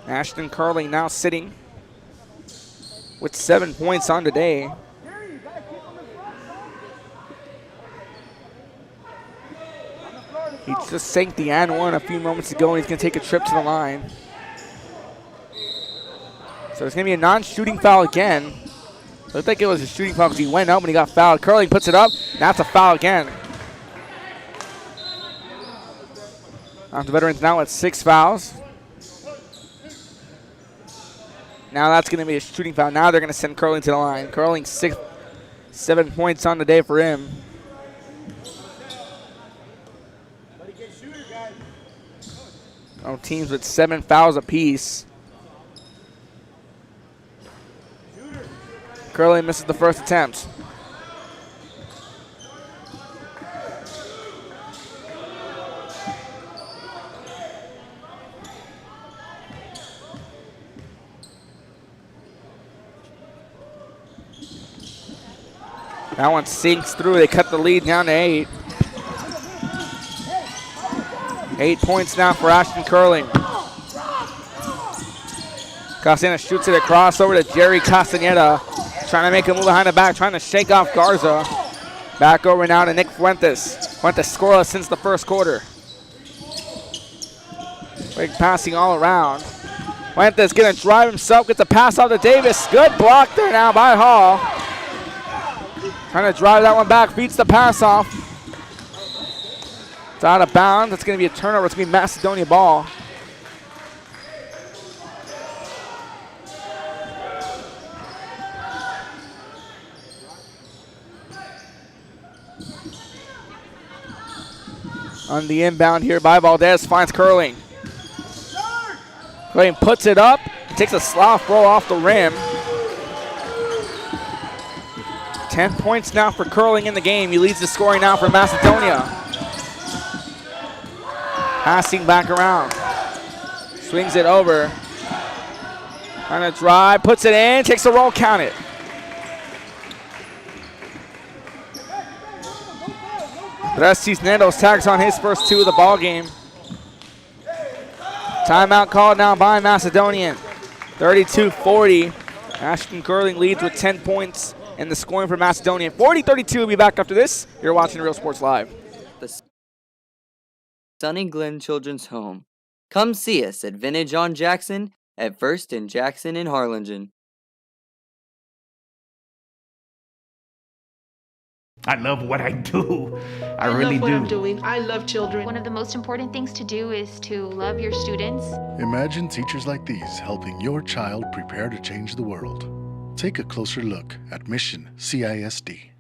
Ashton Curling now sitting with 7 points on today. He just sank the and one a few moments ago, and he's going to take a trip to the line. So it's going to be a non-shooting foul again. Looked like it was a shooting foul because he went up when he got fouled. Curling puts it up. That's a foul again. The veterans now at 6 fouls. Now that's going to be a shooting foul. Now they're going to send Curling to the line. Curling 7 points on the day for him. Oh, teams with 7 fouls apiece. Curley misses the first attempt. That one sinks through. They cut the lead down to 8. 8 points now for Ashton Curling. Castaneda shoots it across over to Jerry Castaneda. Trying to make a move behind the back, trying to shake off Garza. Back over now to Nick Fuentes. Fuentes scoreless since the first quarter. Quick passing all around. Fuentes gonna drive himself, gets a pass off to Davis. Good block there now by Hall. Trying to drive that one back, beats the pass off. It's out of bounds. It's going to be a turnover. It's going to be Macedonia ball. On the inbound here by Valdez, finds Curling. Curling puts it up, takes a slough roll off the rim. 10 points now for Curling in the game. He leads the scoring now for Macedonia. Passing back around. Swings it over. Trying to drive, puts it in, takes a roll, count it. Cisneros tags on his first 2 of the ball game. Timeout called now by Macedonian. 32-40. Ashton Curling leads with 10 points. And the scoring for Macedonia. 40-32 will be back after this. You're watching Real Sports Live. The Sunny Glen Children's Home. Come see us at Vintage on Jackson at First and Jackson in Harlingen. I love what I do. I really love what do. I'm doing. I love children. One of the most important things to do is to love your students. Imagine teachers like these helping your child prepare to change the world. Take a closer look at Mission CISD.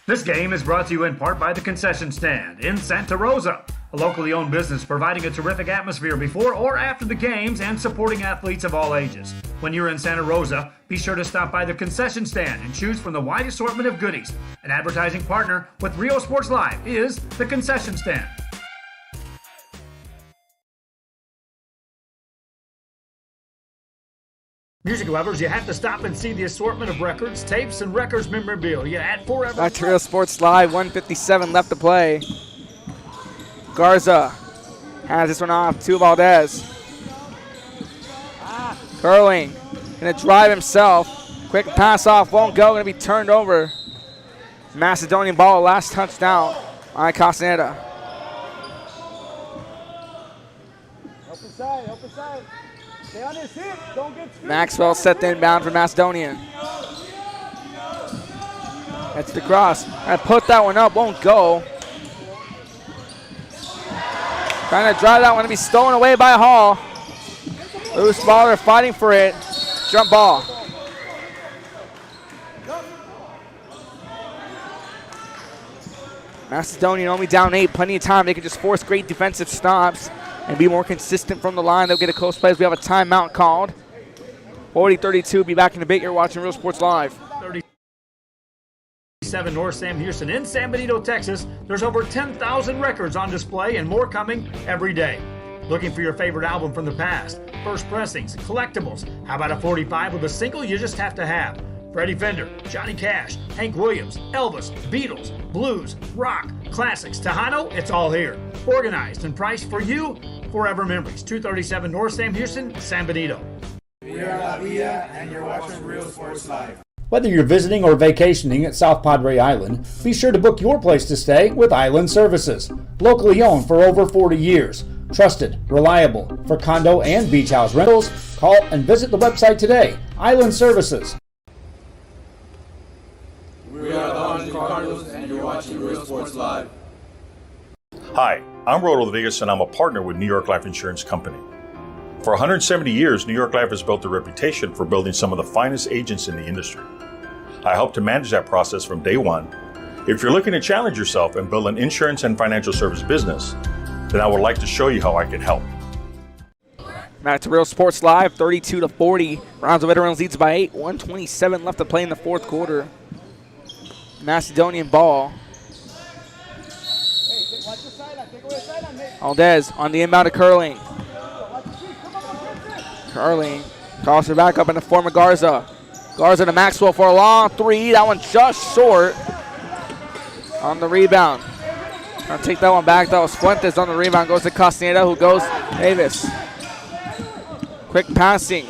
This game is brought to you in part by the Concession Stand in Santa Rosa, a locally owned business providing a terrific atmosphere before or after the games and supporting athletes of all ages. When you're in Santa Rosa, be sure to stop by the Concession Stand and choose from the wide assortment of goodies. An advertising partner with Rio Sports Live is the Concession Stand. Music lovers, you have to stop and see the assortment of records, tapes, and records memorabilia at Forever. Back to Real Sports Live, 1:57 left to play. Garza has this one off to Valdez. Curling, gonna drive himself. Quick pass off, won't go, gonna be turned over. Macedonian ball, last touchdown on Castaneda. Help inside, help inside. Stay on his hip, don't get screwed. Maxwell set the inbound for Macedonian. That's the cross. I put that one up, won't go. Trying to drive that one to be stolen away by Hall. Loose ball, they're fighting for it. Jump ball. Macedonian only down 8, plenty of time. They can just force great defensive stops and be more consistent from the line. They'll get a close play as we have a timeout called. 40-32, be back in a bit. You're watching Real Sports Live. 37 North Sam Houston in San Benito, Texas. There's over 10,000 records on display and more coming every day. Looking for your favorite album from the past? First pressings, collectibles. How about a 45 with a single you just have to have? Freddie Fender, Johnny Cash, Hank Williams, Elvis, Beatles, blues, rock, classics, Tejano, it's all here. Organized and priced for you. Forever Memories, 237 North Sam Houston, San Benito. We are La Villa, and you're watching Real Sports Live. Whether you're visiting or vacationing at South Padre Island, be sure to book your place to stay with Island Services. Locally owned for over 40 years. Trusted, reliable for condo and beach house rentals. Call and visit the website today. Island Services. We are the Harlingen Cardinals, and you're watching Real Sports Live. Hi, I'm Roldo Rodriguez, and I'm a partner with New York Life Insurance Company. For 170 years, New York Life has built a reputation for building some of the finest agents in the industry. I help to manage that process from day one. If you're looking to challenge yourself and build an insurance and financial service business, then I would like to show you how I can help. Back to Real Sports Live, 32-40. Brownsville Veterans leads by 8. 1:27 left to play in the fourth quarter. Macedonian ball. Aldez on the inbound to Curling. Curling crosses back up in the form of Garza. Garza to Maxwell for a long three. That one just short on the rebound. I'll take that one back. That was Fuentes on the rebound. Goes to Castaneda, who goes Davis. Quick passing.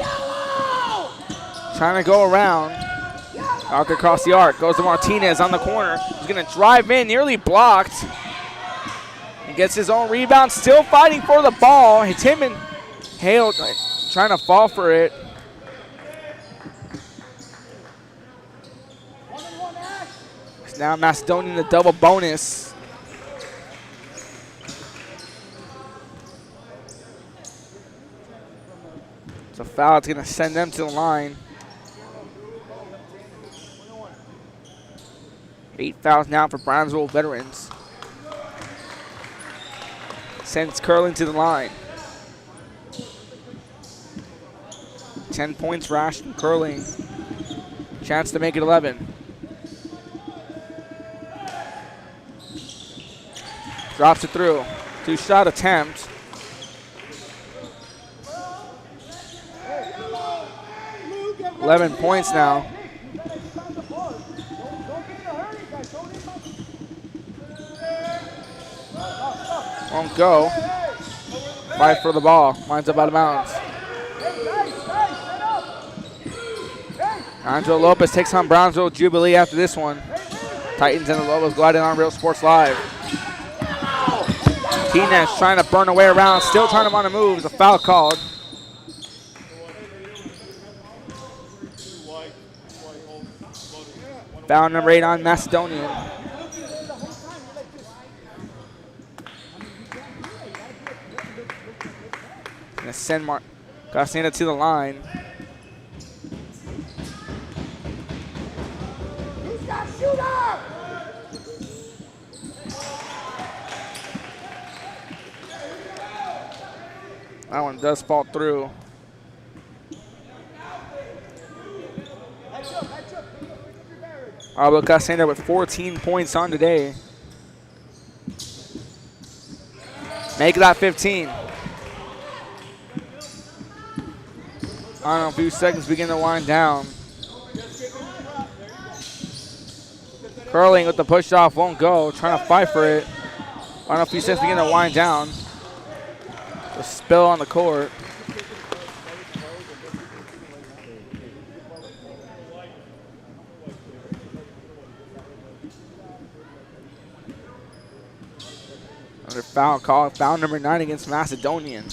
Trying to go around. Out there across the arc. Goes to Martinez on the corner. He's going to drive in. Nearly blocked. He gets his own rebound. Still fighting for the ball. It's him and Hale trying to fall for it. It's now Macedonian the double bonus. It's a foul. It's going to send them to the line. 8 fouls now for Brownsville Veterans. Sends Curling to the line. 10 points for Ashton Curling. Chance to make it 11. Drops it through. 2-shot attempt. $11 points now. Won't go. Fight for the ball. Lines up out of bounds. Angelo Lopez takes on Brownsville Jubilee after this one. Titans and the Lobos gliding on Real Sports Live. Martinez trying to burn away around. Still trying to run a move. The foul called. Foul number 8 on Macedonian. Gonna send Castaneda to the line. That one does fall through. Pablo Castaneda with 14 points on today. Make that 15. On a few seconds, begin to wind down. Curling with the push off, won't go. Trying to fight for it. On a few seconds, begin to wind down. The spill on the court. Another foul call, foul number 9 against Macedonian.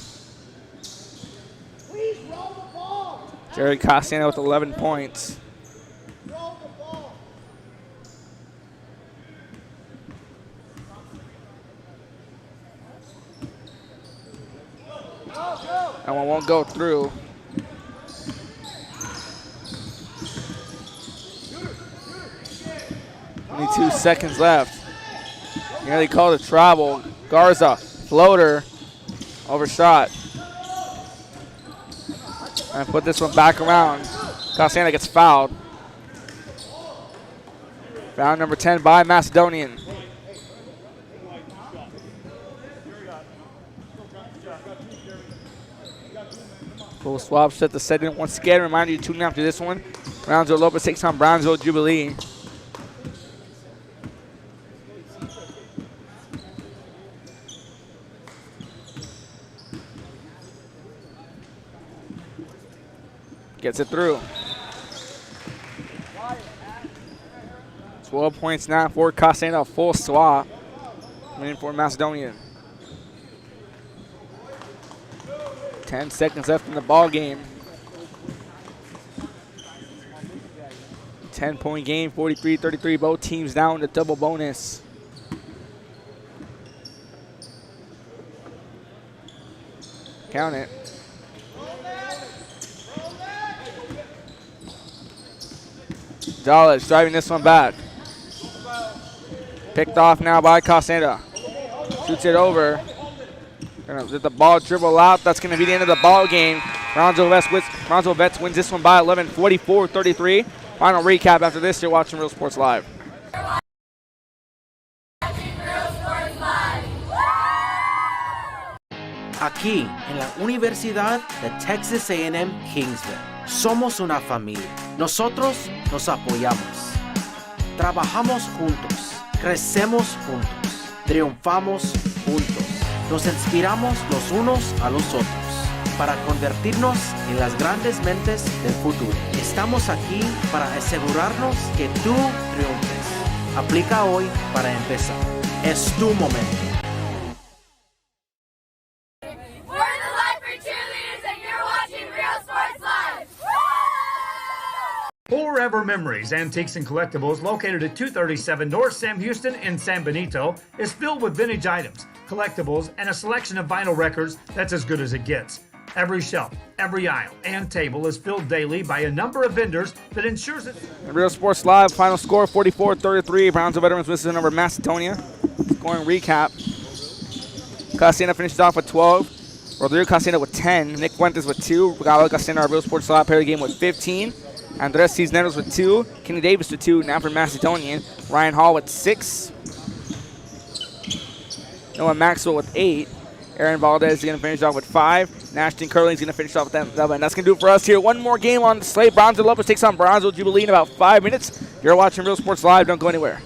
Jared Castaneda with 11 points. That one won't go through. Only 2 seconds left. Nearly called a travel. Garza, floater, overshot. And put this one back around. Castaneda gets fouled. Foul number 10 by Macedonian. Full swap set the setting once again. Reminder you tuning after this one. Brownsville Lopez takes on Brownsville Jubilee. Gets it through. 12 points now for Castaneda. Full swap. Winning for Macedonian. 10 seconds left in the ball game. 10-point game, 43-33. Both teams down to double bonus. Count it. Gonzalez driving this one back. Picked off now by Castaneda. Shoots it over. Gonna let the ball dribble out. That's going to be the end of the ball game. Brownsville Vets wins this one by 11, 44-33. Final recap after this. You're watching Real Sports Live. Aquí, en la Universidad de Texas A&M Kingsville, somos una familia. Nosotros nos apoyamos. Trabajamos juntos. Crecemos juntos. Triunfamos juntos. Nos inspiramos los unos a los otros para convertirnos en las grandes mentes del futuro. Estamos aquí para asegurarnos que tú triunfes. Aplica hoy para empezar. Es tu momento. Forever Memories, Antiques and Collectibles, located at 237 North Sam Houston in San Benito, is filled with vintage items, collectibles, and a selection of vinyl records that's as good as it gets. Every shelf, every aisle, and table is filled daily by a number of vendors that ensures it. Real Sports Live, final score 44-33. Brownsville Veterans misses over Macedonia. Scoring recap. Castaneda finishes off with 12. Rodrigo Castaneda with 10. Nick Fuentes with 2. Galo Castaneda, our Real Sports Live player of the game with 15. Andres Cisneros with 2. Kenny Davis with 2. Now for Macedonian. Ryan Hall with 6. Noah Maxwell with 8. Aaron Valdez is going to finish off with 5. Nashton Curling is going to finish off with 7. That's going to do it for us here. One more game on the slate. Brownsville Lopez takes on Brownsville Jubilee in about 5 minutes. You're watching Real Sports Live. Don't go anywhere.